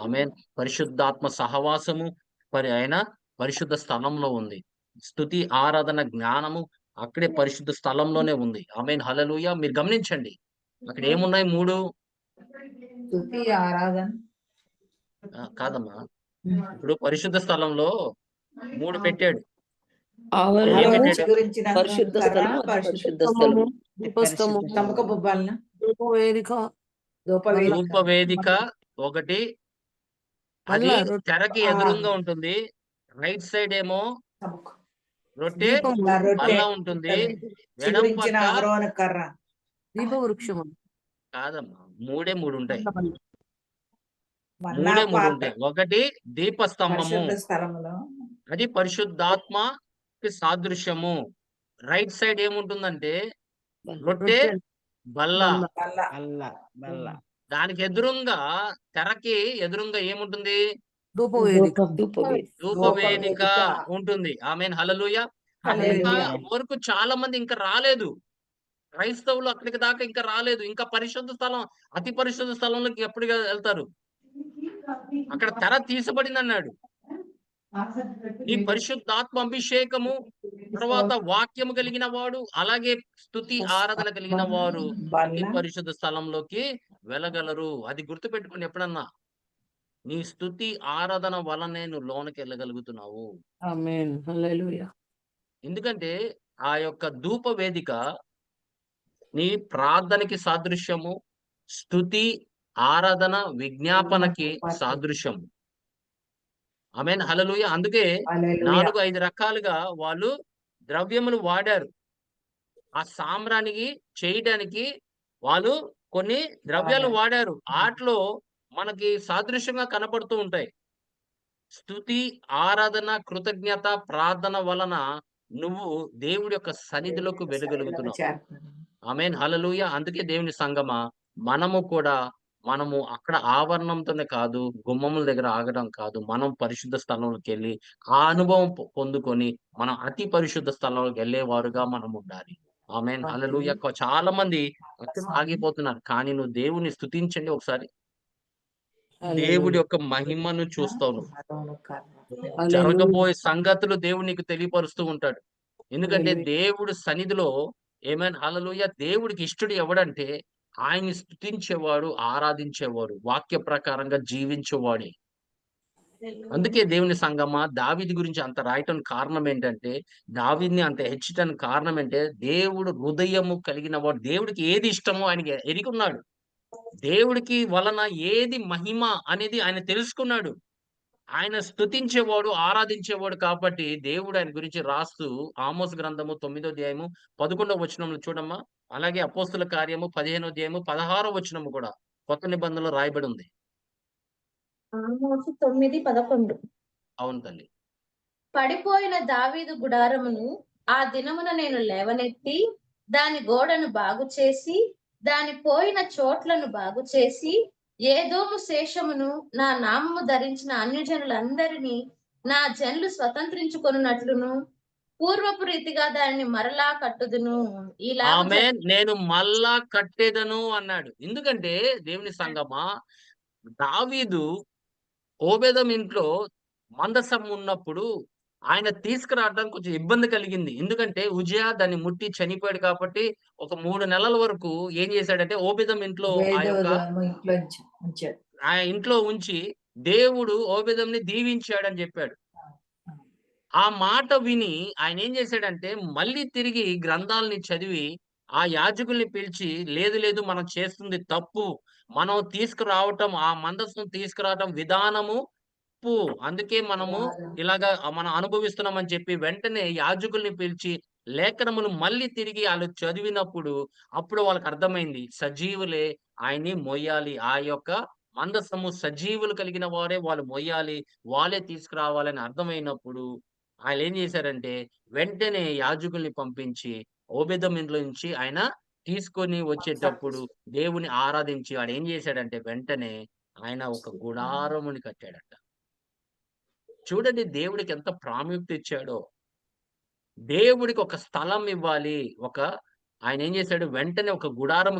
ఆమేన్. పరిశుద్ధాత్మ సహవాసము ఆయన పరిశుద్ధ స్థలంలో ఉంది. స్తుతి, ఆరాధన, జ్ఞానము అక్కడే పరిశుద్ధ స్థలంలోనే ఉంది. ఆమేన్. హల్లెలూయా. మీరు గమనించండి. అక్కడ ఏమున్నాయి 3? స్తుతి, ఆరాధన. కాదమ్మా. ఇప్పుడు పరిశుద్ధ స్థలంలో 3 పెట్టాడు. ఆవరణము, ఏం గురించి పెట్టాడు? గురించిన పరిశుద్ధ కర్ర, స్థలం, పరిశుద్ధ స్థలం, దీపస్తంభము, తమకపు బల్ల, ధూపవేదిక, ధూపవేదిక, ధూప వేదిక ఒకటి. అది మళ్ళా రొట్టె, తెరకి ఎదురుంగా ఉంటుంది. రైట్ సైడ్ ఏమో తమకు. రొట్టె, దీపము, రొట్టె, బల్ల ఉంటుంది. ఎడం చిగురించిన పక్క అహరోను కర్ర. దీపవృక్షము, కాదమ్మా. 3 ఉంటాయి. మన్నా 3 పాత్ర. ఉంటాయి. ఒకటి దీపస్తంభము. పరిశుద్ధ స్థలములో అది పరిశుద్ధాత్మకి సాదృశ్యము. రైట్ సైడ్ ఏముంటుందంటే రొట్టె, రొట్టె, బల్ల. బల్ల. దానికి ఎదురుంగా తెరకి ఎదురుంగా ఏముంటుంది? ధూపవేదిక, ధూపవేదిక ఉంటుంది. ఆమేన్. హల్లెలూయా. అక్కడ హల్లెలూయా. వరకు చాలా మంది ఇంకా రాలేదు. క్రైస్తవులు అక్కడికి దాకా ఇంకా రాలేదు. ఇంకా పరిశుద్ధ స్థలం, అతి పరిశుద్ధ స్థలంలోకి ఎప్పుడు వెళ్తారు? అక్కడ తెర తీసబడిందన్నాడు. ఈ పరిశుద్ధాత్మ అభిషేకము, తర్వాత వాక్యము కలిగిన వాడు, అలాగే స్తుతి ఆరాధన కలిగిన వారు అతి బల్ల, పరిశుద్ధ స్థలంలోకి వెళ్ళగలరు. అది గుర్తుపెట్టుకోండి ఎప్పుడన్నా. నీ స్తుతి ఆరాధన వలనే నువ్వు లోనకి వెళ్ళగలుగుతున్నావు. ఆమేన్. హల్లెలూయా. ఎందుకంటే ఆ యొక్క ధూప వేదిక నీ ప్రార్థనకి సాదృశ్యము, స్తుతి, ఆరాధన, విజ్ఞాపనకి సాదృశ్యము. ఆమేన్. హల్లెలూయా. అందుకే హల్లెలూయా. 4, 5 రకాలుగా వాళ్ళు ద్రవ్యములు వాడారు. ఆ సాంబ్రాణికి చేయడానికి వాళ్ళు కొన్ని ద్రవ్యాలు వాడారు. ఆటిలో మనకి సాదృశ్యంగా కనపడుతూ ఉంటాయి. స్తుతి, ఆరాధన, కృతజ్ఞత, ప్రార్థన వలన నువ్వు దేవుడి యొక్క సన్నిధిలోకి వెళ్ళగలుగుతున్నావు. చేరుతున్నాను. ఆమేన్. హల్లెలూయా. అందుకే దేవుని సంగమా, మనము కూడా మనము అక్కడ ఆవరణంతోనే కాదు, గుమ్మముల దగ్గర ఆగడం కాదు. మనం పరిశుద్ధ స్థలంలోకెళ్ళి, ఆ అనుభవం పొందుకొని, మనం అతి పరిశుద్ధ స్థలంలోకెళ్ళేవారుగా మనం ఉండాలి. ఆమేన్. హల్లెలూయా. చాలా మంది అక్కడ ఆగిపోతున్నారు. కానీ నువ్వు దేవుని స్తుతించండి ఒకసారి. దేవుడి హల్లెలూయా. యొక్క మహిమను చూస్తావు నువ్వు. అవును కాదు. హల్లెలూయా. జరగబోయే సంగతులు దేవుడు నీకు తెలియపరుస్తూ ఉంటాడు. ఎందుకంటే హల్లెలూయా. దేవుడు సన్నిధిలో ఏమైనా హల్లెలూయా దేవుడికి ఇష్టడు ఎవడంటే ఆయన్ని స్తుతించేవాడు, ఆరాధించేవాడు, వాక్య ప్రకారంగా జీవించేవాడే. అందుకే దేవుని సంగమా దావీదు గురించి అంత రాయటానికి కారణం ఏంటంటే, దావీదుని అంత హెచ్చటానికి కారణం ఏంటే, దేవుడు హృదయము కలిగిన వాడు. దేవుడికి ఏది ఇష్టమో ఆయనకి ఎరిగున్నాడు. దేవుడికి వలన ఏది మహిమ అనేది ఆయన తెలుసుకున్నాడు. ఆయన స్తుతించేవాడు, ఆరాధించేవాడు కాబట్టి దేవుడు ఆయన గురించి రాస్తూ ఆమోస్ గ్రంథము 9వ అధ్యాయము 11వ వచనంలో చూడమ్మా. అలాగే అపోస్తుల కార్యము 15వ అధ్యాయము 16వ వచనము కూడా కొత్త నిబంధనలో రాయబడి ఉంది. ఆమోసు 9:11. అవును తల్లి. పడిపోయిన దావీదు గుడారమును ఆ దినమున నేను లేవనెత్తి దాని గోడను బాగు చేసి దాని పోయిన చోట్లను బాగు చేసి ఏదోము శేషమును నా నామము ధరించిన అన్యజనులందరినీ నా జనులు స్వతంత్రించుకొనున్నట్లును పూర్వపు రీతిగా దానిని మరలా కట్టుదును. ఇలాగ ఆమేన్. నేను మళ్ళా కట్టేదను అన్నాడు. ఎందుకంటే దేవుని సంగమా దావీదు ఓబేదెం ఇంట్లో మందసం ఉన్నప్పుడు ఆయన తీసుకురావడానికి కొంచెం ఇబ్బంది కలిగింది. ఎందుకంటే ఉజ్జియా దాన్ని ముట్టి చనిపోయాడు కాబట్టి ఒక 3 నెలల వరకు ఏం చేశాడంటే ఓబేదెం ఇంట్లో ఇంట్లో ఉంచాడు. ఆ ఇంట్లో ఉంచి దేవుడు ఓబేదెంని దీవించాడని చెప్పాడు. ఆ మాట విని ఆయన ఏం చేశాడంటే మళ్ళీ తిరిగి గ్రంథాలని చదివి ఆ యాజకుల్ని పిలిచి లేదు లేదు మనం చేస్తుంది తప్పు. మనం తీసుకురావటం ఆ మందసం తీసుకురావటం విధానము తప్పు. అందుకే మనము ఇలాగా మనం అనుభవిస్తున్నామని చెప్పి వెంటనే యాజకుల్ని పిలిచి లేఖనములు మళ్ళీ తిరిగి ఆళ్ళు చదివినప్పుడు అప్పుడు వాళ్ళకి అర్థమైంది. సజీవులే ఆయన్ని మోయాలి. ఆ యొక్క మందసము సజీవులు కలిగిన వారే వాళ్ళు మోయాలి. వాళ్ళే తీసుకురావాలని అర్థమైనప్పుడు ఆళ్ళేం చేశారంటే వెంటనే యాజకుల్ని పంపించి ఓబేదెం ఇంట్లో నుంచి ఆయన తీసుకొని వచ్చేటప్పుడు దేవుని ఆరాధించి ఆడేం చేశాడంటే వెంటనే ఆయన ఒక గుడారముని కట్టాడట. చూడండి దేవుడికి ఎంత ప్రాముఖ్యత ఇచ్చాడో. దేవుడికి ఒక స్థలం ఇవ్వాలి. ఆయన ఏం చేశాడు వెంటనే ఒక గుడారం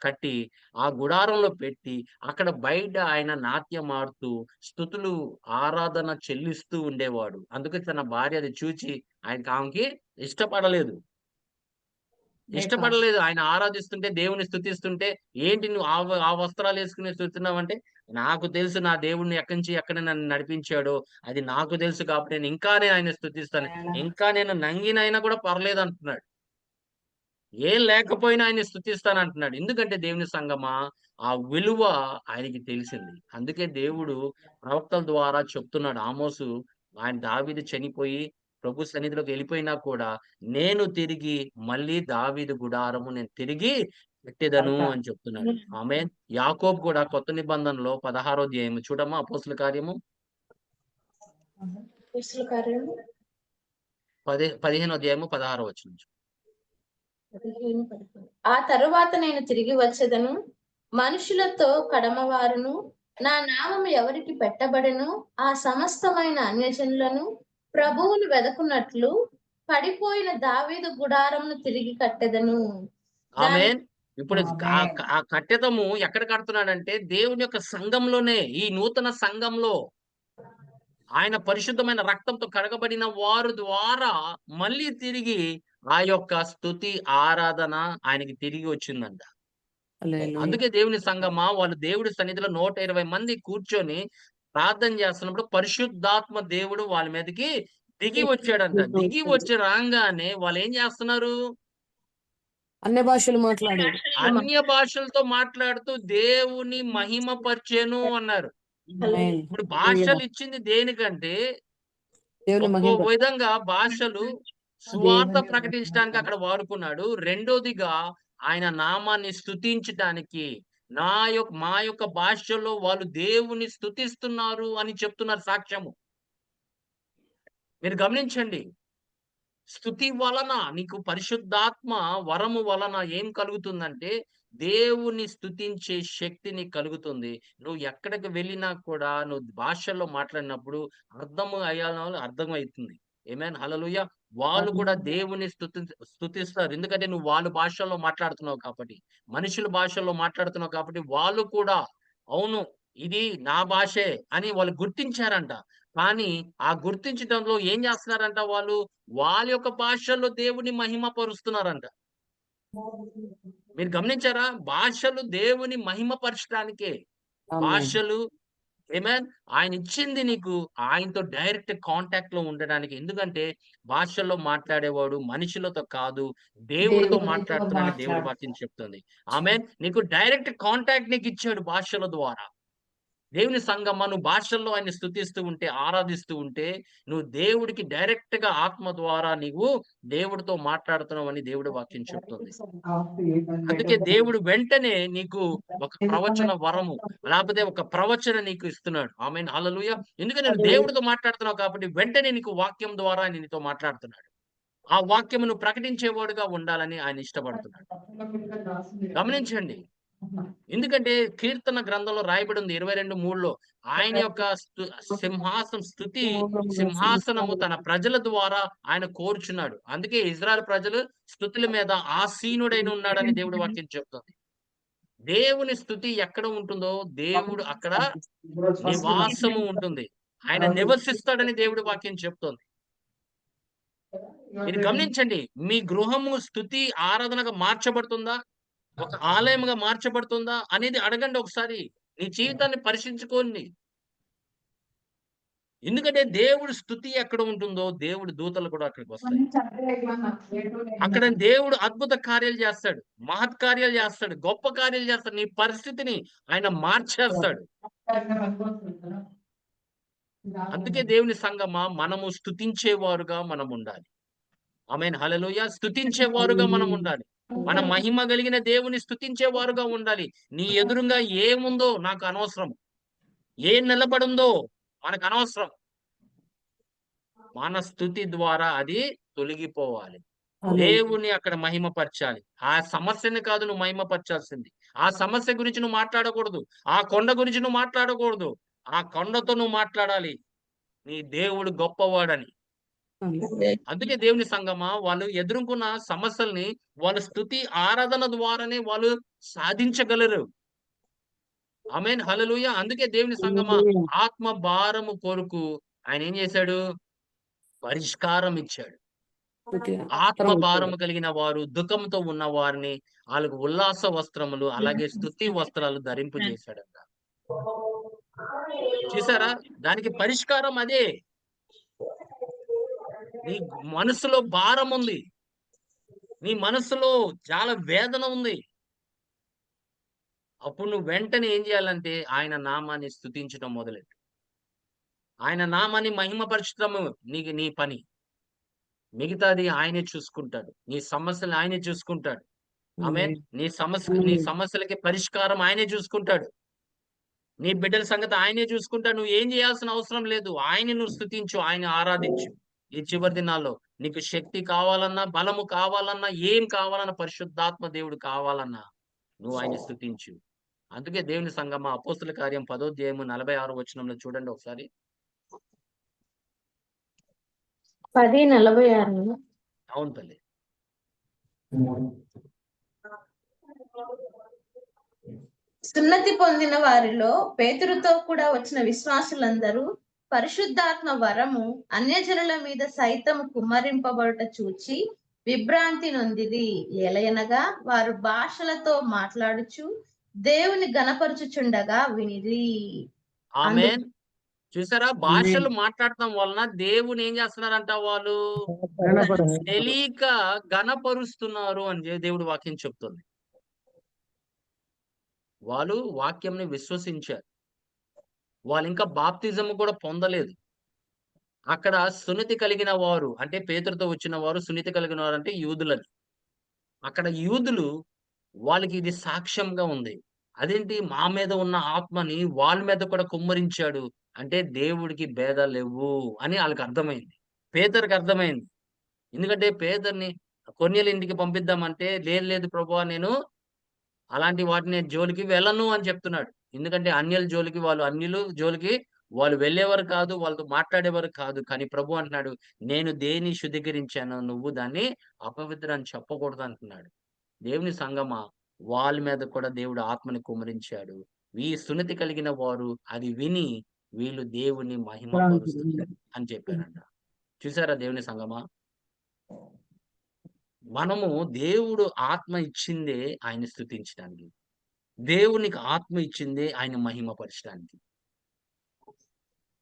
కట్టి ఆ గుడారంలో పెట్టి అక్కడ బయట ఆయన నాట్యం ఆడుతూ స్తుతులు ఆరాధన చెల్లిస్తూ ఉండేవాడు. అందుకే తన భార్య అది చూచి ఆమెకి ఇష్టపడలేదు. ఇష్టపడలేదు. ఆయన ఆరాధిస్తుంటే, దేవుని స్తుతిస్తుంటే, ఏంటి నువ్వు ఆ వస్త్రాలేసుకొని స్తుతిస్తున్నావంటే, నాకు తెలుసు నా దేవుడిని ఎక్కడి నుంచి ఎక్కడ నన్ను నడిపించాడో, అది నాకు తెలుసు కాబట్టి నేను ఆయన్ని స్తుతిస్తాను. ఇంకా నేను నంగినైనా కూడా పర్లేదంటున్నాడు. ఏం లేకపోయినా ఆయన్ని స్తుతిస్తానంటున్నాడు. ఎందుకంటే దేవుని సంగమా, ఆ విలువ ఆయనకి తెలిసింది. అందుకే దేవుడు ప్రవక్తల ద్వారా చెప్తున్నాడు. ఆమోసు ఆయన దావీదు చనిపోయి ప్రభు సన్నిధిలోకి వెళ్ళిపోయినా కూడా నేను తిరిగి మళ్ళీ దావీదు గుడారము నేను తిరిగి కట్టెదను అని చెప్తున్నాడు. ఆమేన్. యాకోబు కూడా కొత్త నిబంధనలో 16వ అధ్యాయము చూడమ్మా అపోస్తలుల కార్యము అపోస్తలుల కార్యము 15వ అధ్యాయము 16వ వచనం. 15:11. ఆ తరువాత నేను తిరిగి వచ్చేదను, మనుషులతో కడమవారును నా నామము ఎవరికి పెట్టబడెను ఆ సమస్తమైన అన్యజనులను ప్రభువును వెదకున్నట్లు పడిపోయిన దావీదు గుడారమును తిరిగి కట్టెదను. ఆమేన్. ఇప్పుడు ఆమేన్. ఆ కట్టెతము ఎక్కడ కడుతున్నాడంటే దేవుని యొక్క సంఘంలోనే, ఈ నూతన సంఘంలో ఆయన పరిశుద్ధమైన రక్తంతో కడగబడిన వారు ద్వారా మళ్ళీ తిరిగి ఆ యొక్క స్తుతి ఆరాధన ఆయనకి తిరిగి వచ్చిందంట. హల్లెలూయా. అందుకే దేవుని సంగమా వాళ్ళు దేవుడి సన్నిధిలో 120 మంది కూర్చొని ప్రార్థన చేస్తున్నప్పుడు పరిశుద్ధాత్మ దేవుడు వాళ్ళ మీదకి దిగి వచ్చాడంట. దిగి వచ్చి రాగానే వాళ్ళు ఏం చేస్తున్నారు? అన్య భాషలు మాట్లాడారు. అన్య భాషలతో మాట్లాడుతూ దేవుని మహిమ పరిచెను అన్నారు. ఆమేన్. ఇప్పుడు భాషలు ఇచ్చింది దేనికంటే దేవుని ఒక్కో మహిమ. విధంగా భాషలు సువార్త ప్రకటించడానికి అక్కడ వాడుకున్నాడు. రెండోదిగా ఆయన నామాన్ని స్తుతించటానికి మా యొక్క భాషలో వాళ్ళు దేవుని స్తుతిస్తున్నారు అని చెప్తున్నారు సాక్ష్యము. మీరు గమనించండి. స్తుతి వలన నీకు పరిశుద్ధాత్మ వరము వలన ఏం కలుగుతుందంటే దేవుని స్తుతించే శక్తి నీకు కలుగుతుంది. నువ్వు ఎక్కడికి వెళ్ళినా కూడా నువ్వు భాషల్లో మాట్లాడినప్పుడు అర్థము అయ్యాలో అర్థమవుతుంది. ఆమేన్. హల్లెలూయా. వాళ్ళు కూడా దేవుని స్తుతిస్తారు. ఎందుకంటే నువ్వు వాళ్ళ భాషల్లో మాట్లాడుతున్నావు కాబట్టి. మనుషుల భాషల్లో మాట్లాడుతున్నావు కాబట్టి వాళ్ళు కూడా అవును ఇది నా భాషే అని వాళ్ళు గుర్తించారంట. కానీ ఆ గుర్తించటంలో ఏం చేస్తున్నారంట వాళ్ళు? వాళ్ళ యొక్క భాషల్లో దేవుని మహిమ పరుస్తున్నారంట. మీరు గమనించారా? భాషలు దేవుని మహిమ పరచడానికే. ఆమేన్. భాషలు ఆమేన్. ఆయన ఇచ్చింది నీకు ఆయనతో డైరెక్ట్ కాంటాక్ట్ లో ఉండడానికి. ఎందుకంటే భాషల్లో మాట్లాడేవాడు మనుషులతో కాదు దేవుడితో మాట్లాడుతున్నాడని దేవుడి వాక్యం చెప్తుంది. ఆమేన్. నీకు డైరెక్ట్ కాంటాక్ట్ నీకు ఇచ్చాడు భాషల ద్వారా. దేవుని సంగమా నువ్వు భాషల్లో ఆయన్ని స్తుతిస్తూ ఉంటే, ఆరాధిస్తూ ఉంటే, నువ్వు దేవుడికి డైరెక్ట్ గా ఆత్మ ద్వారా నీవు దేవుడితో మాట్లాడుతున్నావని దేవుడి వాక్యం చెప్తుంది. అందుకే దేవుడు వెంటనే నీకు ఒక ప్రవచన వరము, లేకపోతే ఒక ప్రవచన నీకు ఇస్తున్నాడు. ఆమేన్. హల్లెలూయా. ఎందుకంటే నువ్వు దేవుడితో మాట్లాడుతున్నావు కాబట్టి వెంటనే నీకు వాక్యం ద్వారా ఆయన నీతో మాట్లాడుతున్నాడు. ఆ వాక్యము నువ్వు ప్రకటించేవాడుగా ఉండాలని ఆయన ఇష్టపడుతున్నాడు. గమనించండి. ఎందుకంటే కీర్తన గ్రంథంలో రాయబడి ఉంది 22:3లో ఆయన యొక్క సింహాసనము తన ప్రజల ద్వారా ఆయన కోరుచున్నాడు. అందుకే ఇజ్రాయెల్ ప్రజలు స్తుతుల మీద ఆసీనుడైన ఉన్నాడని దేవుడి వాక్యం చెప్తుంది. దేవుని స్తుతి ఎక్కడ ఉంటుందో దేవుడు అక్కడ నివాసము ఉంటుంది. ఆయన నివసిస్తాడని దేవుడి వాక్యం చెప్తుంది. మీరు గమనించండి. మీ గృహము స్తుతి ఆరాధనగా మార్చబడుతుందా? ఒక ఆలయముగా మార్చబడుతుందా అనేది అడగండి ఒకసారి. నీ జీవితాన్ని పరీక్షించుకోండి. ఎందుకంటే దేవుడి స్తుతి ఎక్కడ ఉంటుందో దేవుడి దూతలు కూడా అక్కడికి వస్తాయి. అక్కడ దేవుడు అద్భుత కార్యాలు చేస్తాడు. మహత్ కార్యాలు చేస్తాడు. గొప్ప కార్యాలు చేస్తాడు. నీ పరిస్థితిని ఆయన మార్చేస్తాడు. అందుకే దేవుని సంగమా మనము స్తుతించేవారుగా మనం ఉండాలి. ఆమేన్. హల్లెలూయా. స్తుతించేవారుగా మనం ఉండాలి. మన మహిమ కలిగిన దేవుని స్తుతించేవారుగా ఉండాలి. నీ ఎదురుగా ఏముందో నాకు అనవసరం. ఏం నిలబడుందో మనకు అనవసరం. మన స్తుతి ద్వారా అది తొలగిపోవాలి. దేవుని అక్కడ మహిమపరచాలి. ఆ సమస్యని కాదు నువ్వు మహిమపరచాల్సింది. ఆ సమస్య గురించి నువ్వు మాట్లాడకూడదు. ఆ కొండ గురించి నువ్వు మాట్లాడకూడదు. ఆ కొండతో నువ్వు మాట్లాడాలి. నీ దేవుడు గొప్పవాడని. అందుకే దేవుని సంగమా వాళ్ళు ఎదుర్కొన్న సమస్యల్ని వాళ్ళ స్తుతి ఆరాధన ద్వారానే వాళ్ళు సాధించగలరు. ఆమేన్. హల్లెలూయా. అందుకే దేవుని సంగమా ఆత్మ భారము కొరకు ఆయన ఏం చేశాడు? పరిష్కారం ఇచ్చాడు. ఆత్మ భారము కలిగిన వారు దుఃఖంతో ఉన్న వారిని వాళ్ళకు ఉల్లాస వస్త్రములు అలాగే స్తుతి వస్త్రాలు ధరింపు చేశాడంట. చూసారా? దానికి పరిష్కారం అదే. నీ మనసులో భారం ఉంది. నీ మనసులో చాలా వేదన ఉంది. అప్పుడు నువ్వు వెంటనే ఏం చేయాలంటే ఆయన నామాన్ని స్తుతించడం మొదలెట్టు. ఆయన నామాన్ని మహిమపరచడము నీ పని. మిగతాది ఆయనే చూసుకుంటాడు. నీ సమస్యలు ఆయనే చూసుకుంటాడు. ఆమేన్. నీ సమస్యలకి పరిష్కారం ఆయనే చూసుకుంటాడు. నీ బిడ్డల సంగతి ఆయనే చూసుకుంటాడు. నువ్వు ఏం చేయాల్సిన అవసరం లేదు. ఆయన్ని నువ్వు స్తుతించు, ఆయన ఆరాధించు. ఈ చివరి దినాల్లో నీకు శక్తి కావాలన్నా, బలము కావాలన్నా, ఏం కావాలన్నా, పరిశుద్ధాత్మ దేవుడు కావాలన్నా నువ్వు ఆయన స్తుతించు. అందుకే దేవుని సంగమా అపోస్తుల కార్యం 10వ అధ్యాయము 46వ వచనంలో చూడండి ఒకసారి. 10:46. అవును తల్లి. సున్నతి పొందిన వారిలో పేతురుతో కూడా వచ్చిన విశ్వాసులందరూ పరిశుద్ధాత్మ వరము అన్యజనుల మీద సైతము కుమ్మరింపబడుట చూచి విభ్రాంతి నొందిరి. ఎలయనగా వారు భాషలతో మాట్లాడుచు దేవుని గణపరచుచుండగా వినిరి. ఆమేన్. చూసారా, భాషలు మాట్లాడటం వలన దేవుని ఏం చేస్తున్నారంట వాళ్ళు తెలియక గణపరుస్తున్నారు అని దేవుడు వాక్యం చెప్తుంది. వాళ్ళు వాక్యంని విశ్వసించారు. వాళ్ళు ఇంకా బాప్తిజం కూడా పొందలేదు. అక్కడ సున్నతి కలిగిన వారు అంటే పేతురుతో వచ్చిన వారు సున్నతి కలిగిన వారు అంటే యూదులని. అక్కడ యూదులు వాళ్ళకి ఇది సాక్ష్యంగా ఉంది. అదేంటి మా మీద ఉన్న ఆత్మని వాళ్ళ మీద కూడా కుమ్మరించాడు అంటే దేవుడికి భేదాలు లేవు అని వాళ్ళకి అర్థమైంది. పేతురుకి అర్థమైంది. ఎందుకంటే పేతురుని కొర్నేలి ఇంటికి పంపిద్దామంటే లేదు లేదు ప్రభువా, నేను అలాంటి వాటిని జోలికి వెళ్ళను అని చెప్తున్నాడు. ఎందుకంటే అన్యుల జోలికి అన్యులు జోలికి వాళ్ళు వెళ్ళేవారు కాదు. వాళ్ళతో మాట్లాడేవారు కాదు. కానీ ప్రభు అంటున్నాడు, నేను దేన్ని శుద్ధీకరించానో నువ్వు దాన్ని అపవిత్రం అని చెప్పకూడదు అంటున్నాడు. దేవుని సంగమా, వాళ్ళ మీద కూడా దేవుడు ఆత్మని కుమ్మరించాడు. ఈ సున్నతి కలిగిన వారు అది విని వీళ్ళు దేవుని మహిమ పరుస్తున్నారు అని చెప్పారంట. చూసారా దేవుని సంగమా, మనము దేవుడు ఆత్మ ఇచ్చిందే ఆయన స్తుతించడానికి. దేవునికి ఆత్మ ఇచ్చిందే ఆయన మహిమపరచడానికి.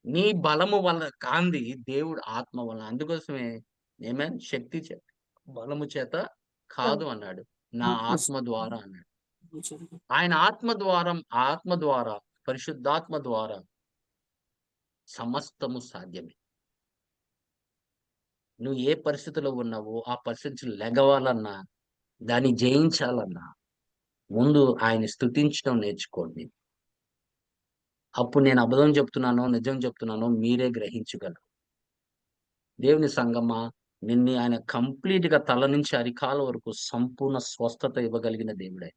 నీ బలము వల్ల కాంది దేవుడు ఆత్మ వల్ల. అందుకోసమే ఏమేన్ శక్తి చేత బలము చేత కాదు అన్నాడు, నా ఆత్మ ద్వారా అన్నాడు. ఆయన ఆత్మ ద్వారా పరిశుద్ధాత్మ ద్వారా సమస్తము సాధ్యమే. నువ్వు ఏ పరిస్థితిలో ఉన్నావో ఆ పరిస్థితి లెగవాలన్నా, దాన్ని జయించాలన్నా ముందు ఆయన స్తుతించడం నేర్చుకోండి. అప్పుడు నేను అబద్ధం చెప్తున్నానో నిజం చెప్తున్నానో మీరే గ్రహించగలరు. దేవుని సంగమా, నిన్ను ఆయన కంప్లీట్ గా తల నుంచి అరికాల వరకు సంపూర్ణ స్వస్థత ఇవ్వగలిగిన దేవుడే.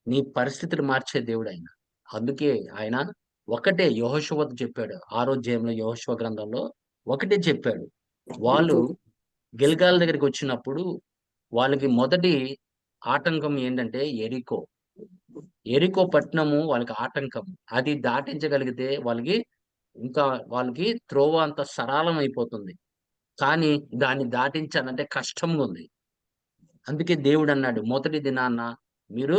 నీ పరిస్థితిని మార్చే దేవుడు ఆయన. అందుకే ఆయన ఒకటే యెహోషువతో చెప్పాడు. 6వ అధ్యాయంలో యెహోషువ గ్రంథంలో ఒకటే చెప్పాడు. వాళ్ళు గిల్గాల్ దగ్గరికి వచ్చినప్పుడు వాళ్ళకి మొదటి ఆటంకం ఏంటంటే ఎరికో. ఎరికో పట్టణము వాళ్ళకి ఆటంకం. అది దాటించగలిగితే వాళ్ళకి త్రోవ అంత సరళం అయిపోతుంది. కానీ దాన్ని దాటించాలంటే కష్టంగా ఉంది. అందుకే దేవుడు అన్నాడు, మొదటి దినాన్న మీరు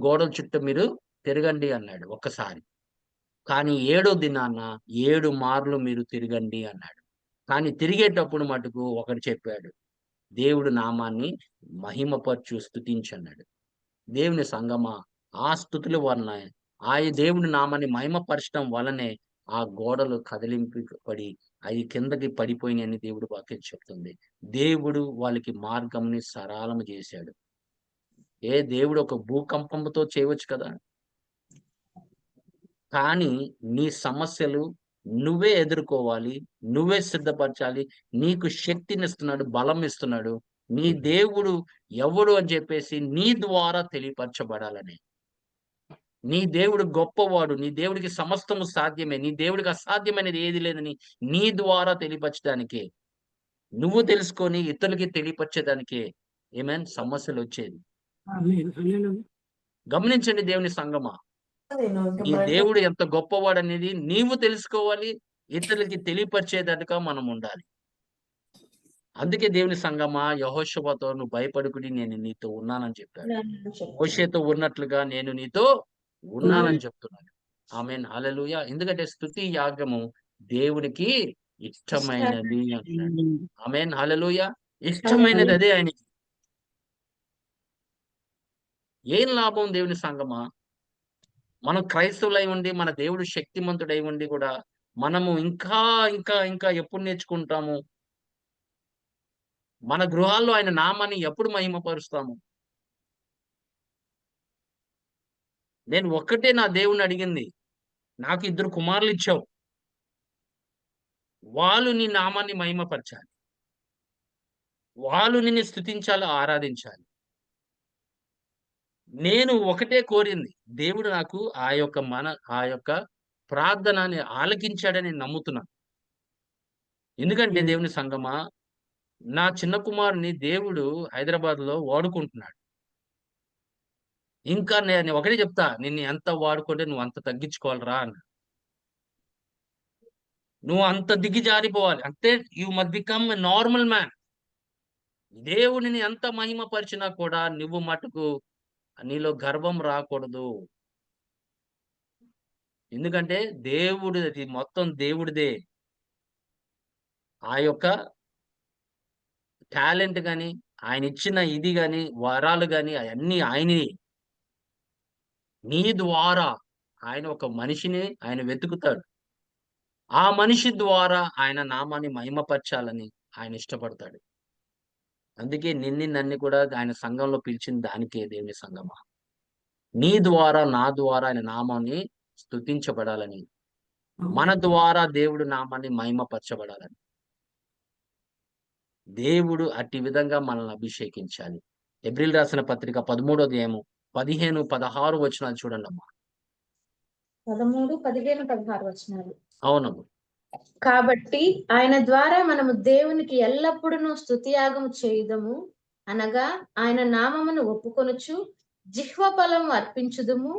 గోడల చుట్టూ మీరు తిరగండి అన్నాడు ఒక్కసారి. కానీ 7వ దినాన్న 7 మార్లు మీరు తిరగండి అన్నాడు. కానీ తిరిగేటప్పుడు మటుకు ఒకడు చెప్పాడు, దేవుడు నామాన్ని మహిమపరచు స్తుతించన్నాడు. దేవుని సంగమా, ఆ స్తుతుల వలన దేవుడి నామాన్ని మహిమపరచడం వలనే ఆ గోడలు కదిలింపబడి అవి కిందకి పడిపోయినాయని దేవుడు వాక్యం చెప్తుంది. దేవుడు వాళ్ళకి మార్గంని సరళం చేశాడు. దేవుడు ఒక భూకంపంతో చేయవచ్చు కదా, కానీ నీ సమస్యలు నువ్వే ఎదుర్కోవాలి, నువ్వే సిద్ధపరచాలి. నీకు శక్తినిస్తున్నాడు, బలం ఇస్తున్నాడు. నీ దేవుడు ఎవడు అని చెప్పేసి నీ ద్వారా తెలియపరచబడాలని. నీ దేవుడు గొప్పవాడు, నీ దేవుడికి సమస్తము సాధ్యమే, నీ దేవుడికి అసాధ్యమైనది ఏది లేదని నీ ద్వారా తెలియపరచడానికే, నువ్వు తెలుసుకొని ఇతరులకి తెలియపరచేదానికే సమస్యలు వచ్చేది. గమనించండి దేవుని సంగమా, ఈ దేవుడు ఎంత గొప్పవాడు అనేది నీవు తెలుసుకోవాలి, ఇతరులకి తెలియపరిచేదానిగా మనం ఉండాలి. అందుకే దేవుని సంగమా, యెహోషువతో నువ్వు భయపడుకుని నేను నీతో ఉన్నానని చెప్పాడు. మోషేతో ఉన్నట్లుగా నేను నీతో ఉన్నానని చెప్తున్నాడు. ఆమేన్, హల్లెలూయా. ఎందుకంటే స్తుతి యాగము దేవునికి ఇష్టమైనది అంటున్నాడు. ఆమేన్, హల్లెలూయా. ఇష్టమైనది అదే ఆయనకి. ఏం లాభం దేవుని సంగమా, మనం క్రైస్తవులై ఉండి మన దేవుడు శక్తిమంతుడై ఉండి కూడా మనము ఇంకా ఇంకా ఇంకా ఎప్పుడు నేర్చుకుంటాము? మన గృహాల్లో ఆయన నామాన్ని ఎప్పుడు మహిమపరుస్తాము? నేను ఒక్కటే నా దేవుణ్ణి అడిగింది, నాకు 2 కుమారులు ఇచ్చావు, వాళ్ళు నీ నామాన్ని మహిమపరచాలి, వాళ్ళు నిన్ను స్తుతించాలి, ఆరాధించాలి. నేను ఒకటే కోరింది, దేవుడు నాకు ఆ యొక్క ప్రార్థనని ఆలకించాడని నమ్ముతున్నాను. ఎందుకంటే దేవుని సంగమా, నా చిన్న కుమారుని దేవుడు హైదరాబాద్ లో వాడుకుంటున్నాడు. ఇంకా నేను ఒకటే చెప్తా, నిన్ను ఎంత వాడుకుంటే నువ్వు అంత తగ్గించుకోవాలరా అన్న. నువ్వు అంత దిగిజారిపోవాలి. అంటే you must become a normal man. దేవుడిని ఎంత మహిమపరిచినా కూడా నువ్వు మటుకు నీలో గర్వం రాకూడదు. ఎందుకంటే దేవుడు, అది మొత్తం దేవుడిదే. ఆ యొక్క టాలెంట్ గాని, ఆయన ఇచ్చిన ఇది గాని, వరాలు గాని అవన్నీ ఆయనవి. నీ ద్వారా ఆయన ఒక మనిషిని ఆయన వెతుకుతాడు. ఆ మనిషి ద్వారా ఆయన నామాన్ని మహిమపరచాలని ఆయన ఇష్టపడతాడు. అందుకే నన్ను కూడా ఆయన సంఘంలో పిలిచింది దానికే, దేవుని సంఘమా. నీ ద్వారా, నా ద్వారా ఆయన నామాన్ని స్తుతించబడాలని, మన ద్వారా దేవుడు నామాన్ని మహిమపరచబడాలని. దేవుడు అట్టి విధంగా మనల్ని అభిషేకించాలి. హెబ్రీయులు రాసిన పత్రిక 13వ అధ్యాయము 15, 16 వచనాలు చూడండి అమ్మా. 13, 15, 16 వచనాలు. అవునమ్మా. కాబట్టి ఆయన ద్వారా మనము దేవునికి ఎల్లప్పుడూ స్తుతియాగము చేయుదము, అనగా ఆయన నామమును ఒప్పుకొనుచు జిహ్వ ఫలము అర్పించుదుము.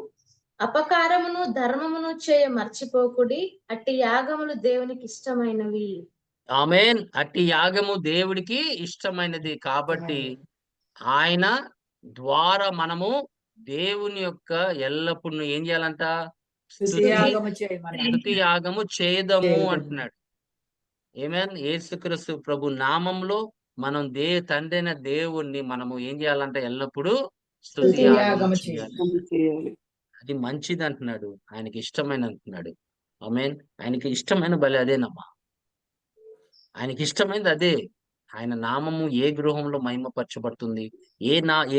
అపకారమును ధర్మమును చేయ మర్చిపోకుడి, అట్టి యాగములు దేవునికి ఇష్టమైనవి. ఆమేన్. అట్టి యాగము దేవుడికి ఇష్టమైనది. కాబట్టి ఆయన ద్వారా మనము దేవుని యొక్క ఎల్లప్పుడూ ఏం చేయాలంట? స్తుతియాగము చేయమని స్తుతి యాగము చేయదము చేయదము. అంటున్నాడు. ఆమేన్. యేసుక్రీస్తు ప్రభు నామంలో మనం తండ్రి అయిన దేవుణ్ణి మనము ఏం చేయాలంట? ఎల్లప్పుడూ స్తుతి యాగము స్తుతియాగము చేయాలి. చేయాలి. అది మంచిది అంటున్నాడు. ఆయనకి ఇష్టమైన అంటున్నాడు. ఆమేన్. ఆయనకి ఇష్టమైన బలి అదేనమ్మా. ఆయనకి ఇష్టమైనది అదే. ఆయన నామము ఏ గృహంలో మహిమపరచబడుతుంది,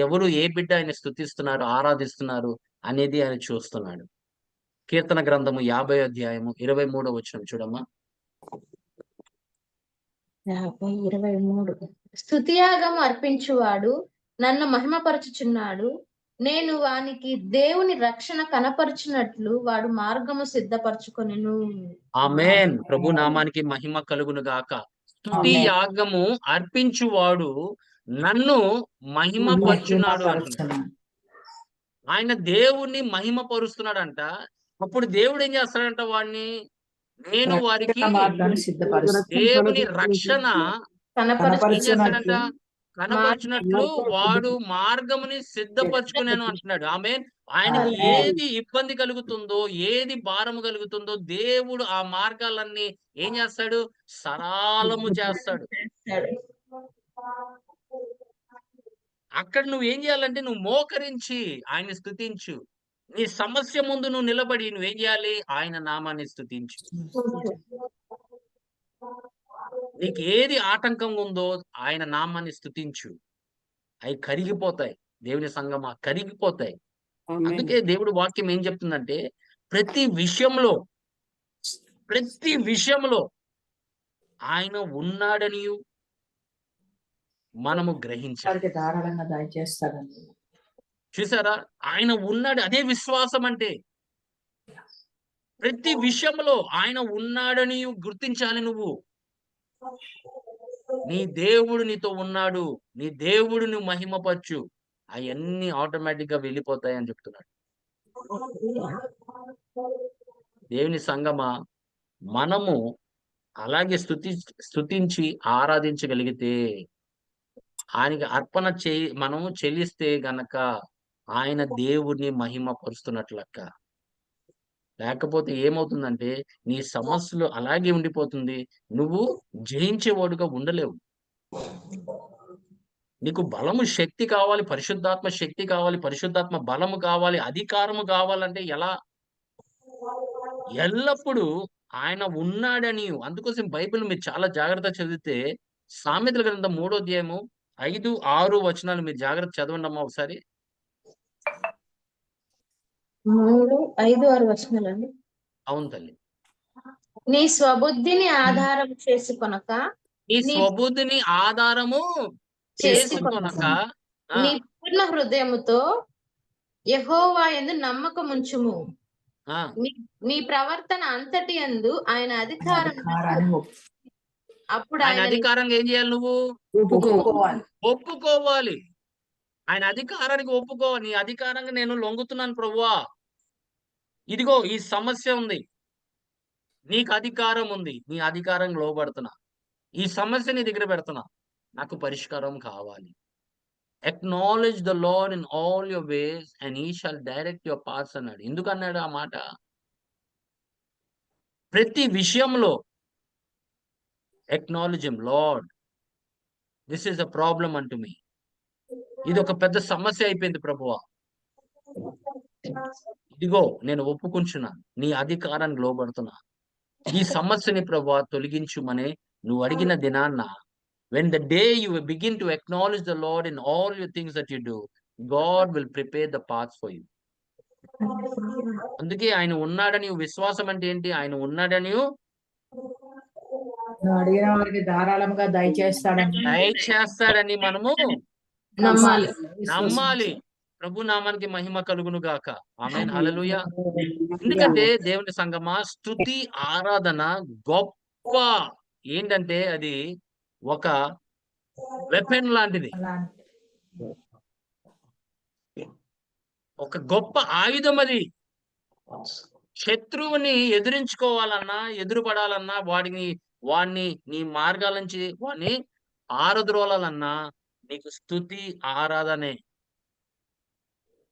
ఎవరు ఏ బిడ్డ ఆయన స్తుతిస్తున్నారు, ఆరాధిస్తున్నారు అనేది ఆయన చూస్తున్నాడు. కీర్తన గ్రంథము 50వ అధ్యాయము 23వ వచనం చూడమ్మా. 23. స్తుతియాగము అర్పించువాడు నన్ను మహిమపరచుచున్నాడు. నేను వానికి దేవుని రక్షణ కనపరచునట్లు వాడు మార్గము సిద్ధపరచుకొనెను. ఆమేన్. ప్రభు నామానికి మహిమ కలుగును గాక. స్తుతి ఆమేన్. యాగము అర్పించువాడు నన్ను మహిమపరచున్నాడు అంటున్నాడు. మహిమపరచును. ఆయన దేవుణ్ణి మహిమపరుస్తున్నాడంట. అప్పుడు దేవుడు ఏం చేస్తాడంట? వాడిని నేను వారికి రక్షణ మార్గాన్ని సిద్ధపరుస్తాను. దేవుని రక్షణ ఏం చేస్తాడంట? కనపరచునట్లు కనపరిచినట్లు వాడు మార్గముని సిద్ధపరచుకున్నాను అంటున్నాడు. ఆమేన్. ఆయనకి ఏది ఇబ్బంది కలుగుతుందో, ఏది భారము కలుగుతుందో దేవుడు ఆ మార్గాలన్నీ ఏం చేస్తాడు? సరళము చేస్తాడు. అక్కడ నువ్వేం చేయాలంటే నువ్వు మోకరించి ఆయన్ని స్తుతించు. నీ సమస్య ముందు నువ్వు నిలబడి నువ్వేం చేయాలి? ఆయన నామాన్ని స్తుతించు. నీకు ఏది ఆటంకంగా ఉందో ఆయన నామాన్ని స్తుతించు. అవి కరిగిపోతాయి. దేవుని సంగమా, కరిగిపోతాయి. ఆమేన్. అందుకే దేవుడు వాక్యం ఏం చెప్తుందంటే ప్రతి విషయంలో ఆయన ఉన్నాడని మనము గ్రహించాలి. వారికి ధారాళంగా దయచేస్తాడండి. చూసారా? ఆయన ఉన్నాడు. అదే విశ్వాసం అంటే. ప్రతి విషయంలో ఆయన ఉన్నాడని గుర్తించాలి నువ్వు. నీ దేవుడు నీతో ఉన్నాడు. నీ దేవుడు నువ్వు మహిమపరచు. అవన్నీ ఆటోమేటిక్ గా వెళ్ళిపోతాయి అని చెప్తున్నాడు. దేవుని సంగమా, మనము అలాగే స్తుతించి ఆరాధించగలిగితే, ఆయనకి అర్పణ మనము చెల్లిస్తే గనక ఆయన దేవుడిని మహిమపరుస్తున్నట్లు లెక్క. లేకపోతే ఏమవుతుందంటే నీ సమస్యలు అలాగే ఉండిపోతుంది. నువ్వు జయించేవాడుగా ఉండలేవు. నీకు బలము, శక్తి కావాలి, పరిశుద్ధాత్మ శక్తి కావాలి, పరిశుద్ధాత్మ బలము కావాలి, అధికారము కావాలంటే ఎలా? ఎల్లప్పుడూ ఆయన ఉన్నాడని. అందుకోసం బైబిల్ మీరు చాలా జాగ్రత్తగా చదివితే సామెతల గ్రంథం 3వ అధ్యాయము 5, 6 వచనాలు మీరు జాగ్రత్త చదవండి అమ్మా ఒకసారి. 3, 5, 6 వచనాలండి. అవును తల్లి. నీ స్వబుద్ధిని ఆధారం చేసుకొనక, నీ స్వబుద్ధిని ఆధారము చేసుకొనక నీ పూర్ణ హృదయముతో యెహోవా యందు నమ్మకముంచుము. నీ ప్రవర్తన అంతటి యందు ఆయన అధికారం అప్పుడు ఆయన అధికారంగా ఏం చేయాలి? నువ్వు ఒప్పుకోవాలి. ఆయన అధికారానికి ఒప్పుకోవాలి. నీ అధికారంగా నేను లొంగుతున్నాను ప్రభువా, ఇదిగో ఈ సమస్య ఉంది, నీకు అధికారం ఉంది, నీ అధికారం లోబడుతున్నా, ఈ సమస్య నీ దగ్గర పెడుతున్నా, నాకు పరిష్కారం కావాలి. Acknowledge the lord in all your ways and he shawl direct your paths అన్నాడు. ఎందుకు అన్నాడు ఆ మాట? ప్రతి విషయంలో acknowledge him, lord this is a problem అంటు మీ. ఇది ఒక పెద్ద సమస్య అయిపోయింది ప్రభువా, ఇదిగో నేను ఒప్పుకుంటున్నాను, నీ అధికారాన్ని లోబడుతున్నా, ఈ సమస్యని ప్రభువా తొలగించుమని నువ్వు అడిగిన దినాన్న, when the day you begin to acknowledge the Lord in all your things that you do, God will prepare the paths for you. అందుకే ఆయన ఉన్నాడని విశ్వాసం అంటే ఏంటి? ఆయన ఉన్నాడని నువ్వు అడిగిన వారికి ధారాళంగా దయచేస్తాడని దయచేస్తాడని మనము నమ్మాలి. నమ్మాలి. ప్రభు నామానికి మహిమ కలుగును గాక. ఆమేన్, హల్లెలూయా. ఎందుకంటే దేవుని సంగమా, స్తుతి ఆరాధన గొప్ప ఏంటంటే అది ఒక వెపన్ లాంటిది, ఒక గొప్ప ఆయుధం అది. శత్రువుని ఎదిరించుకోవాలన్నా, ఎదురుపడాలన్నా, వాడిని నీ మార్గాల నుంచి వాడిని ఆరద్రోలాలన్నా నీకు స్తుతి ఆరాధనే.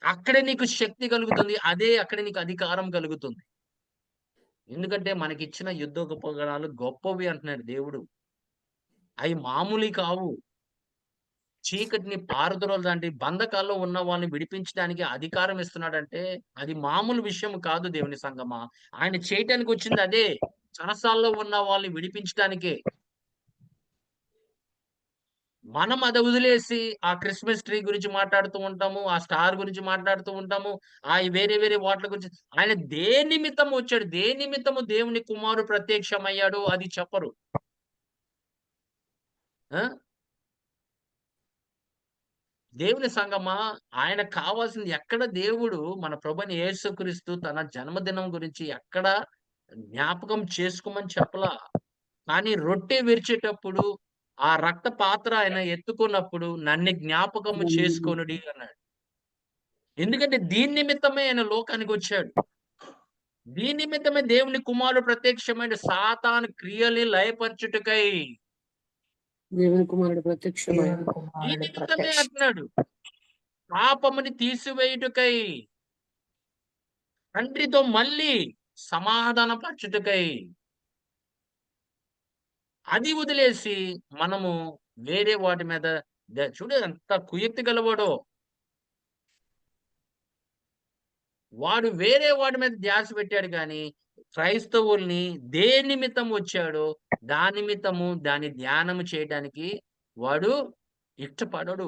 అక్కడే నీకు శక్తి కలుగుతుంది, అక్కడే నీకు అధికారం కలుగుతుంది. ఎందుకంటే మనకిచ్చిన యుద్ధోపకరణాలు గొప్పవి అంటున్నాడు దేవుడు. అవి మామూలు కావు. చీకటిని పారద్రోల లాంటి బంధకాల్లో ఉన్న వాళ్ళని విడిపించడానికి అధికారం ఇస్తున్నాడంటే అది మామూలు విషయం కాదు దేవుని సంగమా. ఆయన చేయటానికి వచ్చింది అదే, చెరసాల్లో ఉన్న వాళ్ళని విడిపించడానికే. మనం అది వదిలేసి ఆ క్రిస్మస్ ట్రీ గురించి మాట్లాడుతూ ఉంటాము, ఆ స్టార్ గురించి మాట్లాడుతూ ఉంటాము, ఆ వేరే వేరే వాటి గురించి. ఆయన దేని నిమిత్తం వచ్చాడు, దేని నిమిత్తము దేవుని కుమారుడు ప్రత్యక్షమయ్యాడు అది చెప్పరు. దేవుని సంగమా, ఆయన కావాల్సింది ఎక్కడ దేవుడు మన ప్రభుని యేసుక్రీస్తు తన జన్మదినం గురించి ఎక్కడ జ్ఞాపకం చేసుకోమని చెప్పలా. కానీ రొట్టె విరిచేటప్పుడు ఆ రక్త పాత్ర ఆయన ఎత్తుకున్నప్పుడు నన్ను జ్ఞాపకము చేసుకొనుడి అన్నాడు. ఎందుకంటే దీని నిమిత్తమే ఆయన లోకానికి వచ్చాడు. దీని నిమిత్తమే దేవుని కుమారుడు ప్రత్యక్షమైన సాతాను క్రియల్ని లయపరచుటకై దేవుని కుమారుడు ప్రత్యక్షమై ఈ నిమిత్తమే అంటున్నాడు, పాపముని తీసివేయుటకై, తండ్రితో మళ్ళీ సమాధాన పరచుటకై. అది వదిలేసి మనము వేరే వాటి మీద చూడు ఎంత కుయుక్తి గలవాడో వాడు, వేరే వాటి మీద ధ్యాస పెట్టాడు. కానీ క్రైస్తవుల్ని దేని నిమిత్తం వచ్చాడో దాని నిమిత్తము దాని ధ్యానము చేయడానికి వాడు ఇష్టపడడు.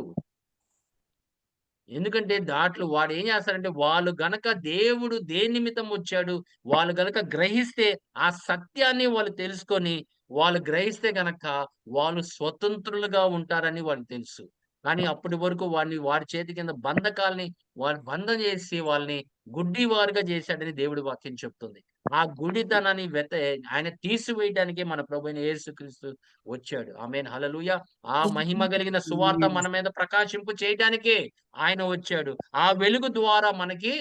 ఎందుకంటే దాంట్లో వాడు ఏం చేస్తాడంటే, వాళ్ళు గనక దేవుడు దేని నిమిత్తం వచ్చాడు వాళ్ళు గనక గ్రహిస్తే, ఆ సత్యాన్ని వాళ్ళు తెలుసుకొని వాళ్ళు గ్రహిస్తే గనక వాళ్ళు స్వతంత్రులుగా ఉంటారని వాళ్ళకి తెలుసు. కానీ అప్పటి వరకు వాడి చేతి కింద బంధకాల్ని బంధం చేసి వాళ్ళని గుడ్డివారుగా చేశాడని దేవుడి వాక్యం చెప్తుంది. ఆ గుడితనాన్ని ఆయన తీసివేయడానికే మన ప్రభువైన యేసుక్రీస్తు వచ్చాడు. ఆమేన్, హల్లెలూయా. ఆ మహిమ కలిగిన సువార్త మన మీద ప్రకాశింపు చేయడానికే ఆయన వచ్చాడు. ఆ వెలుగు ద్వారా మనకి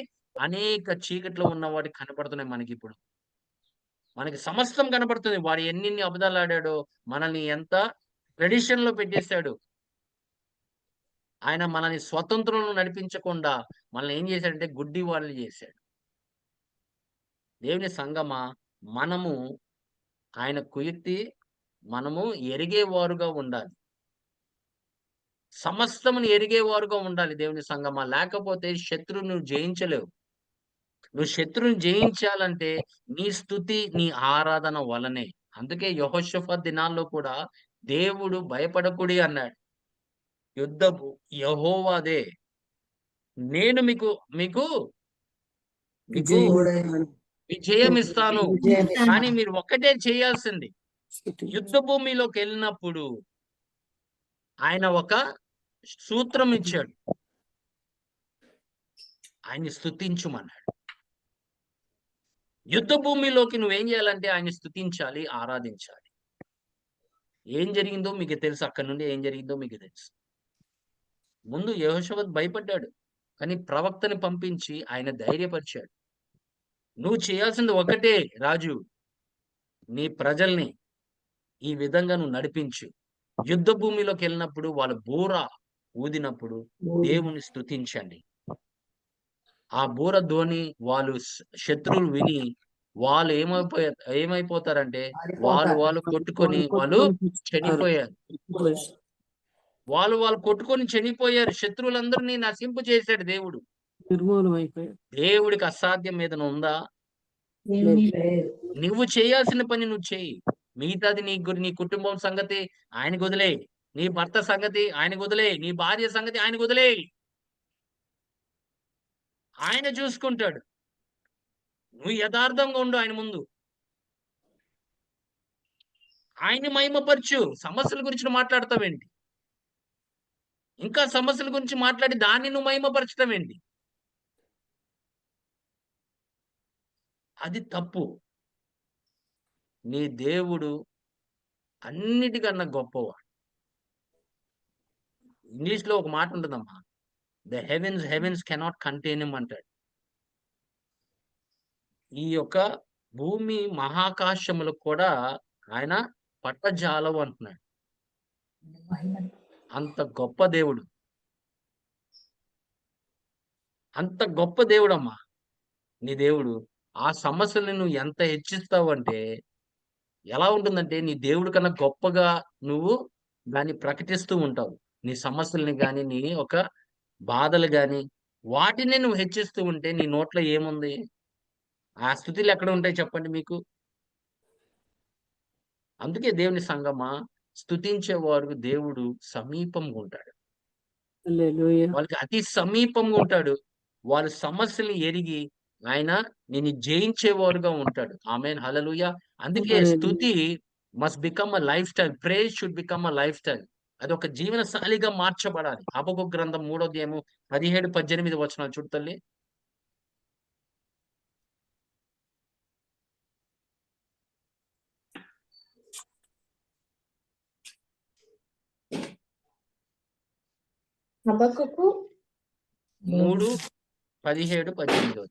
అనేక చీకట్లో ఉన్న వాటికి కనపడుతున్నాయి. మనకి సమస్తం కనపడుతుంది. వాడు ఎన్ని అబద్ధాలు ఆడాడో, మనల్ని ఎంత ట్రెడిషన్ లో పెట్టేశాడు. ఆయన మనల్ని స్వతంత్రంలో నడిపించకుండా మనల్ని ఏం చేశాడంటే గుడ్డి వాళ్ళని చేశాడు. దేవుని సంగమా, మనము ఆయన కుయుక్తి మనము ఎరిగేవారుగా ఉండాలి. సమస్తమును ఎరిగేవారుగా ఉండాలి దేవుని సంగమా. లేకపోతే శత్రువును జయించలేవు. నువ్వు శత్రువుని జయించాలంటే నీ స్తుతి, నీ ఆరాధన వలనే. అందుకే యెహోషాఫాతు దినాల్లో కూడా దేవుడు భయపడకుడి అన్నాడు. యుద్ధము యెహోవాదే, నేను మీకు విజయం ఇస్తాను. కానీ మీరు ఒక్కటే చేయాల్సింది, యుద్ధ భూమిలోకి వెళ్ళినప్పుడు ఆయన ఒక సూత్రం ఇచ్చాడు, ఆయన్ని స్తుతించుమన్నాడు. యుద్ధ భూమిలోకి నువ్వేం చేయాలంటే ఆయన్ని స్తుతించాలి, ఆరాధించాలి. ఏం జరిగిందో మీకు తెలుసు, అక్కడి నుండి ఏం జరిగిందో మీకు తెలుసు. ముందు యెహోషాఫాతు భయపడ్డాడు, కానీ ప్రవక్తని పంపించి ఆయన ధైర్యపరిచాడు. నువ్వు చేయాల్సింది ఒకటే రాజు, నీ ప్రజల్ని ఈ విధంగా నువ్వు నడిపించు. యుద్ధ భూమిలోకి వెళ్ళినప్పుడు వాళ్ళు బూర ఊదినప్పుడు దేవుని స్తుతించండి. ఆ బూర ధ్వని వాళ్ళు శత్రువులు విని వాళ్ళు ఏమైపోతారంటే వాళ్ళు కొట్టుకొని వాళ్ళు చనిపోయారు. వాళ్ళు కొట్టుకొని చనిపోయారు. శత్రువులందరినీ నశింపు చేశాడు దేవుడు. నిర్మూలం అయిపోయారు. దేవుడికి అసాధ్యం ఏదైనా ఉందా? ఏమీ లేదు. నువ్వు చేయాల్సిన పని నువ్వు చెయ్యి. మిగతాది నీ కుటుంబం సంగతి ఆయనకు వదిలేయ్. నీ భర్త సంగతి ఆయనకు వదిలేయ్. నీ భార్య సంగతి ఆయనకు వదిలేయ్. ఆయన చూసుకుంటాడు. నువ్వు యథార్థంగా ఉండు ఆయన ముందు. ఆయన్ని మహిమపరచు. సమస్యల గురించి మాట్లాడతావేంటి? ఇంకా సమస్యల గురించి మాట్లాడి దాన్ని నువ్వు మహిమపరచడం ఏంటి? అది తప్పు. నీ దేవుడు అన్నిటికన్నా గొప్పవాడు. ఇంగ్లీష్ లో ఒక మాట ఉంటుందమ్మా, the heavens cannot contain him అంటాడు. ఈ యొక్క భూమి మహాకాశములు కూడా ఆయన పట్టజాలవు అంటున్నాడు. అంత గొప్ప దేవుడు. అంత గొప్ప దేవుడమ్మా నీ దేవుడు. ఆ సమస్యల్ని నువ్వు ఎంత హెచ్చిస్తావు అంటే ఎలా ఉంటుందంటే నీ దేవుడి కన్నా గొప్పగా నువ్వు దాన్ని ప్రకటిస్తూ ఉంటావు. నీ సమస్యల్ని గాని, నీ ఒక బాధలు గాని వాటిని నువ్వు హెచ్చిస్తూ ఉంటే నీ నోట్లో ఏముంది? ఆ స్థుతులు ఎక్కడ ఉంటాయి చెప్పండి మీకు? అందుకే దేవుని సంగమా, స్తుతించేవారు దేవుడు సమీపంగా ఉంటాడు. హల్లెలూయా. వాళ్ళకి అతి సమీపంగా ఉంటాడు. వాళ్ళ సమస్యల్ని ఎరిగి ఆయన నిన్ను జయించేవారుగా ఉంటాడు. ఆమేన్, హల్లెలూయా. అందుకే స్తుతి must become a life style. Praise should become a life style. అది ఒక జీవన శైలిగా మార్చబడాలి. హబక్కూకు గ్రంథం 3వ అధ్యాయము 17, 18 వచనాలు చూడు తల్లి. హబక్కూకు 3, 17, 18.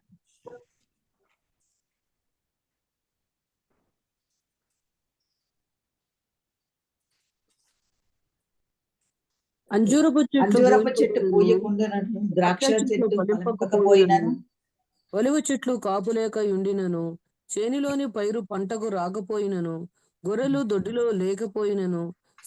అంజూరపు చెట్టు పూయకుండానట్లు, ద్రాక్ష చెట్టు ఫలింపకపోయినను, ఒలివ చెట్లు కాపులేక ఉండినను, చేనిలోని పైరు పంటకు రాకపోయినను, గొర్రెలు దొడ్డిలో లేకపోయినను,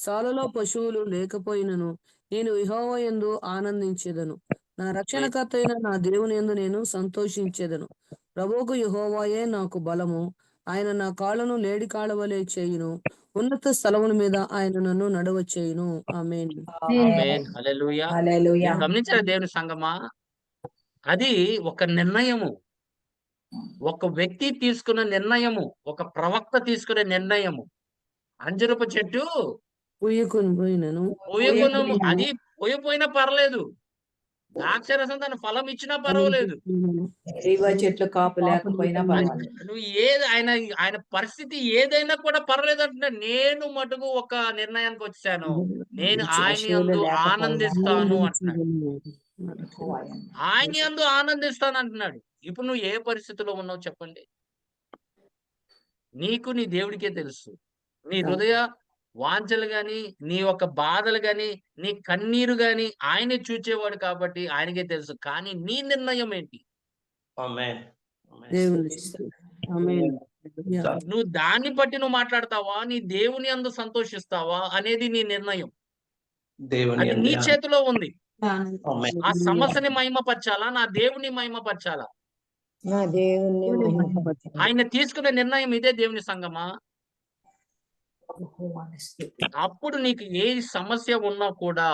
సాలలో పశువులు లేకపోయినను, నేను యెహోవా యందు ఆనందించెదను. నా రక్షణకర్త అయిన నా దేవుని యందు నేను సంతోషించెదను. ప్రభువుకు యెహోవాయే నాకు బలము. ఆయన నా కాళ్ళను లేడి కాళ్ళ వలె చేయును. ఉన్నత స్థలముల మీద ఆయన నన్ను నడవచేయును. ఆమేన్. ఆమేన్, హల్లెలూయా. హల్లెలూయా. మీరు గమనించారా దేవుని సంగమా? అది ఒక నిర్ణయము. ఒక వ్యక్తి తీసుకున్న నిర్ణయము. ఒక ప్రవక్త తీసుకునే నిర్ణయము. అంజరపు చెట్టు పూయకొని పోయినను అది పోయిపోయినా పర్లేదు. ద్రాక్షరసం దాని ఫలం ఇచ్చినా పర్వాలేదు. ఒలీవ చెట్లు కాపు లేకపోయినా పర్వాలేదు. నువ్వు ఆయన పరిస్థితి ఏదైనా కూడా పర్వాలేదు అంటున్నాడు. నేను మటుకు ఒక నిర్ణయానికి వచ్చాను. నేను ఆయన యందు ఆనందిస్తాను అంటున్నాడు. ఆయన యందు ఆనందిస్తాను అంటున్నాడు. ఇప్పుడు నువ్వు ఏ పరిస్థితిలో ఉన్నావు చెప్పండి? నీకు నీ దేవుడికే తెలుసు. నీ హృదయ వాంఛలు గాని, నీ యొక్క బాధలు గాని, నీ కన్నీరు గాని ఆయనే చూచేవాడు కాబట్టి ఆయనకే తెలుసు. కానీ నీ నిర్ణయం ఏంటి? నువ్వు దాన్ని బట్టి నువ్వు మాట్లాడతావా? నీ దేవుని యందు సంతోషిస్తావా అనేది నీ నిర్ణయం. అది నీ చేతిలో ఉంది. ఆ సమస్యని మహిమపరచాలా? నా దేవుని మహిమపరచాలా? ఆయన తీసుకునే నిర్ణయం ఇదే దేవుని సంగమా. అప్పుడు నీకు ఏ సమస్య ఉన్నా కూడా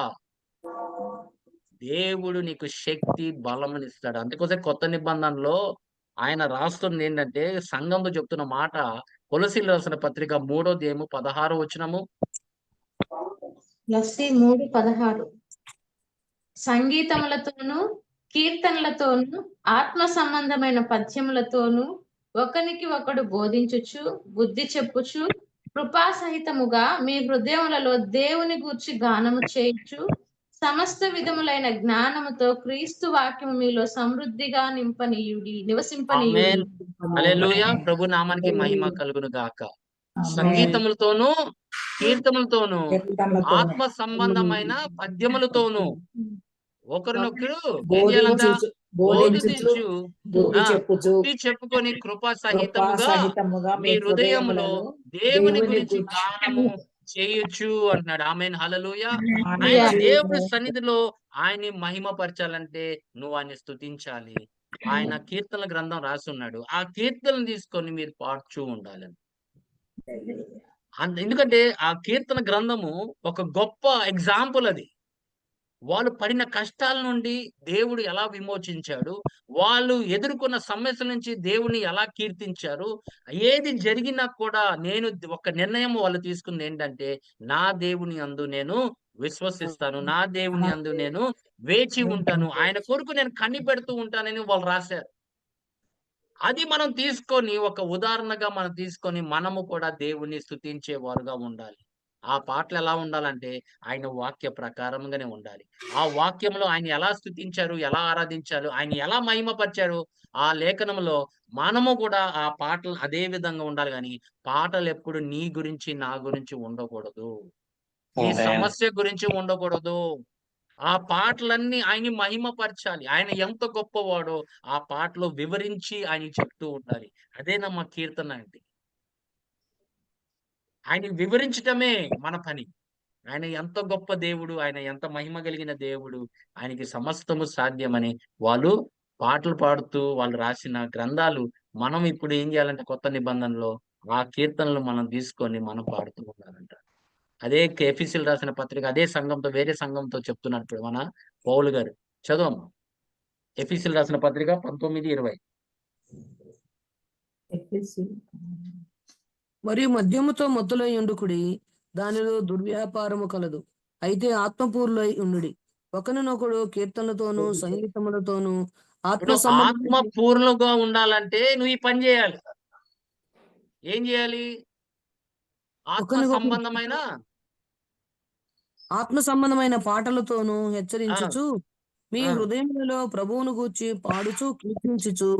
దేవుడు నీకు శక్తి బలమునిస్తాడు. అందుకోసం కొత్త నిబంధనలో ఆయన రాస్తుంది ఏంటంటే సంఘంతో చెప్తున్న మాట, కొలస్సీయులకు రాసిన పత్రిక 3వ అధ్యాయము 16వ వచనము. కొలస్సీ 3:16 సంగీతములతోనూ కీర్తనలతోనూ ఆత్మ సంబంధమైన పద్యములతోనూ ఒకనికి ఒకడు బోధించుచు బుద్ధి చెప్పుచు కృపాసహితముగా మీ హృదయములలో దేవుని గూర్చి గానము చేయుచు సమస్త విధములైన జ్ఞానముతో క్రీస్తు వాక్యము మీలో సమృద్ధిగా నివసింపనీయుడి. ఆమేన్, హల్లెలూయా. ప్రభు నామానికి మహిమ కలుగును గాక. సంగీతములతోనూ కీర్తనలతోనూ కీర్తనలతోను ఆత్మ సంబంధమైన పద్యములతోనూ ఒకరినొకరు ఏం చేయాలంట? బోధించుచు బోధించు బుద్ధి చెప్పుచు బుద్ధి చెప్పుకొని కృపా కృపా సహితముగా సహితముగా మీ హృదయములో దేవుని గురించి గూర్చి గానము చేయొచ్చు అంటున్నాడు. ఆమేన్, హల్లెలూయా. ఆయన హల్లెలూయా. దేవుడి సన్నిధిలో ఆయన్ని మహిమపరచాలంటే నువ్వు ఆయన్ని స్తుతించాలి. ఆయన కీర్తనల గ్రంథం రాసి ఉన్నాడు. ఆ కీర్తనలు తీసుకొని మీరు పాడుచూ ఉండాలి. ఎందుకంటే ఆ కీర్తన గ్రంథము ఒక గొప్ప ఎగ్జాంపుల్ అది. వాళ్ళు పడిన కష్టాల నుండి దేవుడు ఎలా విమోచించాడు, వాళ్ళు ఎదుర్కొన్న సమస్యల నుంచి దేవుని ఎలా కీర్తించారు, ఏది జరిగినా కూడా ఒక నిర్ణయం వాళ్ళు తీసుకుంది ఏంటంటే, నా దేవుని యందు నేను విశ్వసిస్తాను, నా దేవుని యందు నేను వేచి ఉంటాను, ఆయన కొరకు నేను కనిపెడుతూ ఉంటానని వాళ్ళు రాశారు. అది మనం తీసుకొని ఒక ఉదాహరణగా మనం తీసుకొని మనము కూడా దేవుణ్ణి స్తుతించే వారుగా ఉండాలి. ఆ పాటలు ఎలా ఉండాలంటే ఆయన వాక్య ప్రకారంగానే ఉండాలి. ఆ వాక్యంలో ఆయన ఎలా స్తుతించారు, ఎలా ఆరాధించారు, ఆయన ఎలా మహిమపరిచారు, ఆ లేఖనంలో మనము కూడా ఆ పాటలు అదే విధంగా ఉండాలి గాని, పాటలు ఎప్పుడు నీ గురించి, నా గురించి ఉండకూడదు. నీ సమస్య గురించి ఉండకూడదు. ఆ పాటలన్నీ ఆయన్ని మహిమపరచాలి. ఆయన ఎంత గొప్పవాడో ఆ పాటలో వివరించి ఆయనకి చెప్తూ ఉండాలి. అదేనమ్మా కీర్తన అంటే. ఆయనకి వివరించటమే మన పని. ఆయన ఎంత గొప్ప దేవుడు, ఆయన ఎంత మహిమ కలిగిన దేవుడు, ఆయనకి సమస్తము సాధ్యమని వాళ్ళు పాటలు పాడుతూ వాళ్ళు రాసిన గ్రంథాలు మనం ఇప్పుడు ఏం చేయాలంటే కొత్త నిబంధనలో ఆ కీర్తనలు మనం తీసుకొని మనం పాడుతూ ఉండాలంట. అదే ఎఫెసీయులు రాసిన పత్రిక అదే సంఘంతో వేరే సంఘంతో చెప్తున్నాడు ఇప్పుడు మన పౌలు గారు. చదవమ్మా. ఎఫెసీయులు రాసిన పత్రిక 19:20. మరియు మద్యముతో మత్తులై ఉండుకుడి, దానిలో దుర్వ్యాపారము కలదు. అయితే ఆత్మపూర్లై ఉండుడి, ఒకరినొకడు కీర్తనలతోనూ సంగీతములతోనూ ఇప్పుడు ఆత్మ ఆత్మ సంబంధమైన పూర్ణంగా ఉండాలంటే నువ్వు ఈ పని చేయాలి. ఏం చేయాలి? ఆత్మ ఒకరినొకడు సంబంధమైన ఆత్మ సంబంధమైన పాటలతోనూ ఆ, హెచ్చరించుచు మీ ఆ. హృదయములలో ప్రభువును గూర్చి పాడుచు కీర్తించుచు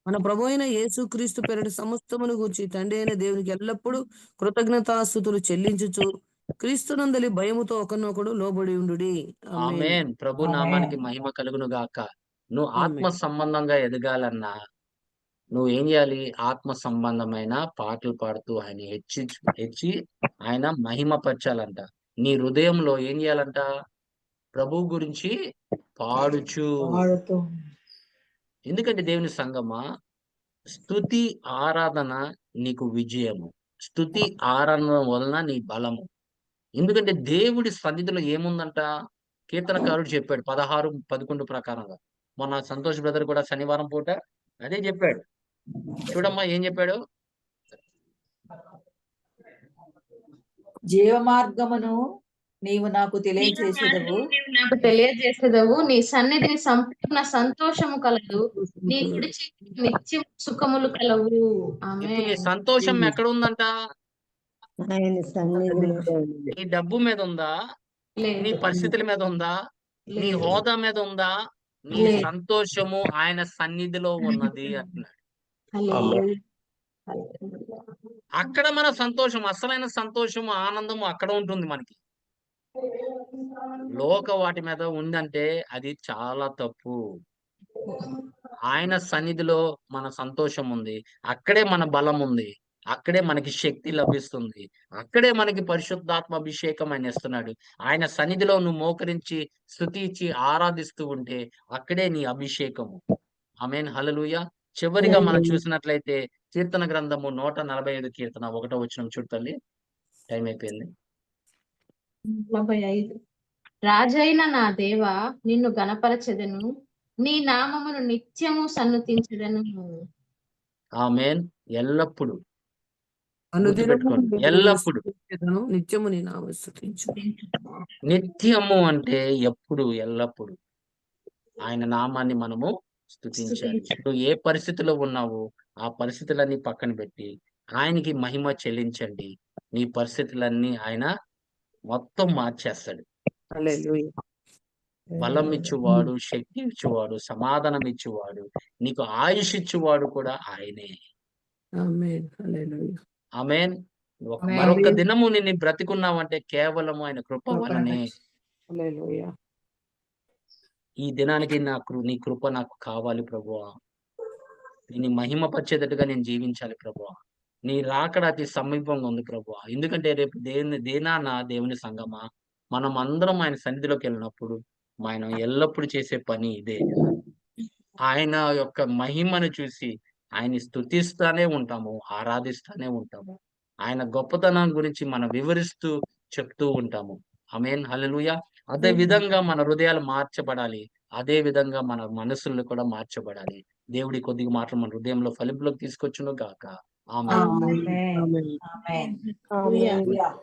మన ప్రభు అయిన యేసుక్రీస్తు పేరిట సమస్తమును గూర్చి తండ్రి అయిన దేవునికి ఎల్లప్పుడూ కృతజ్ఞతాస్తుతులు చెల్లించుచు క్రీస్తునందలి భయముతో ఒకరినొకడు లోబడి ఉండుడి. ఆమేన్. ఆమేన్. ప్రభు నామానికి మహిమ కలుగును గాక. నువ్వు ఆత్మ ఆమేన్. సంబంధంగా ఎదగాలన్నా నువ్వు ఏం చేయాలి? ఆత్మ సంబంధమైన పాటలు పాడుతూ ఆయన హెచ్చి ఆయన మహిమపరచాలంట. నీ హృదయంలో ఏం చేయాలంట? ప్రభువు గురించి పాడుచు. పాడుతూ ఎందుకంటే దేవుని సంగమా, స్తుతి ఆరాధన నీకు విజయము. స్తుతి ఆరాధన వలన నీ బలము. ఎందుకంటే దేవుడి సన్నిధిలో ఏముందంట? కీర్తనకారుడు చెప్పాడు 16:11 ప్రకారంగా. మొన్న సంతోష్ బ్రదర్ కూడా శనివారం పూట అదే చెప్పాడు. చూడమ్మా ఏం చెప్పాడు? జీవ మార్గమును నీవు నాకు తెలియచేసేదవు, నాకు తెలియజేసేదవు, నీ సన్నిధిని సంపూర్ణ సంతోషము కలదు, నీ కుడి చేతికి నిత్యం సుఖములు కలవు. ఇప్పుడు నీ ఆమేన్. సంతోషం ఎక్కడ ఉందంట? ఆయన సన్నిధిలో నీ డబ్బు మీద ఉందా? నీ లేదు, పరిస్థితుల మీద ఉందా? నీ లేదు, హోదా మీద ఉందా? నీ లేదు. సంతోషము ఆయన సన్నిధిలో ఉన్నది అంటున్నాడు. హల్లెలూయా. హల్లెలూయా. అక్కడ మన సంతోషం, అసలైన సంతోషము, ఆనందము అక్కడ ఉంటుంది మనకి. లోక వాటి మీద ఉందంటే అది చాలా తప్పు. ఆయన సన్నిధిలో మన సంతోషం ఉంది. అక్కడే మన బలం ఉంది. అక్కడే మనకి శక్తి లభిస్తుంది. అక్కడే మనకి పరిశుద్ధాత్మ అభిషేకం ఆయన ఇస్తున్నాడు. ఆయన సన్నిధిలో నువ్వు మోకరించి, స్తుతించి, ఆరాధిస్తూ ఉంటే అక్కడే నీ అభిషేకము. ఆమేన్, హల్లెలూయా. చివరిగా మనం చూసినట్లయితే కీర్తన గ్రంథము 145 కీర్తన 1వ వచనం చూడు తల్లి. టైం అయిపోయింది. 45. రాజైన నా దేవా, నిన్ను గణపరచెదను, నీ నామమును నిత్యము సన్నుతించెదను. ఆమేన్. ఎల్లప్పుడు అనుదినము గుర్తుపెట్టుకోండి. నేను ఎల్లప్పుడు. స్తుతించెదను, నిత్యము నీ నామమును స్తుతించు. నిత్యము అంటే ఎప్పుడు, ఎల్లప్పుడు ఆయన నామాన్ని మనము స్తుతించాలి. నువ్వు ఏ పరిస్థితిలో ఉన్నావో ఆ పరిస్థితులన్నీ పక్కన పెట్టి ఆయనకి మహిమ చెల్లించండి. నీ పరిస్థితులన్నీ ఆయన మొత్తం మార్చేస్తాడు. హల్లెలూయా. బలం ఇచ్చువాడు, శక్తి ఇచ్చువాడు, సమాధానం ఇచ్చువాడు, నీకు ఆయుష్ ఇచ్చువాడు కూడా ఆయనే. ఆమేన్. హల్లెలూయా. ఆమేన్. మరొక దినము నిన్ను బ్రతికున్నావంటే కేవలం ఆయన కృప వలనే. హల్లెలూయా. ఈ దినానికి నీ కృప నాకు కావాలి ప్రభువా. నీ మహిమ పరిచేటట్టుగా నేను జీవించాలి ప్రభువా. నీ రాకడ అతి సమీపంగా ఉంది ప్రభువా. ఎందుకంటే రేపు దేవుని సంగమా, మనం అందరం ఆయన సన్నిధిలోకి వెళ్ళినప్పుడు మనం ఎల్లప్పుడూ చేసే పని ఇదే. ఆయన యొక్క మహిమను చూసి ఆయన్ని స్తుతిస్తానే ఉంటాము, ఆరాధిస్తానే ఉంటాము. ఆయన గొప్పతనం గురించి మనం వివరిస్తూ చెప్తూ ఉంటాము. ఆమేన్, హల్లెలూయా. అదే విధంగా మన హృదయాలు మార్చబడాలి. అదే విధంగా మన మనసులు కూడా మార్చబడాలి. దేవుడి కొద్దిగా మాటలు మన హృదయంలో ఫలింపులోకి తీసుకొచ్చును గాక. ఆమేన్. ఆమేన్. ఆమేన్. ఆమేన్. ఆమేన్.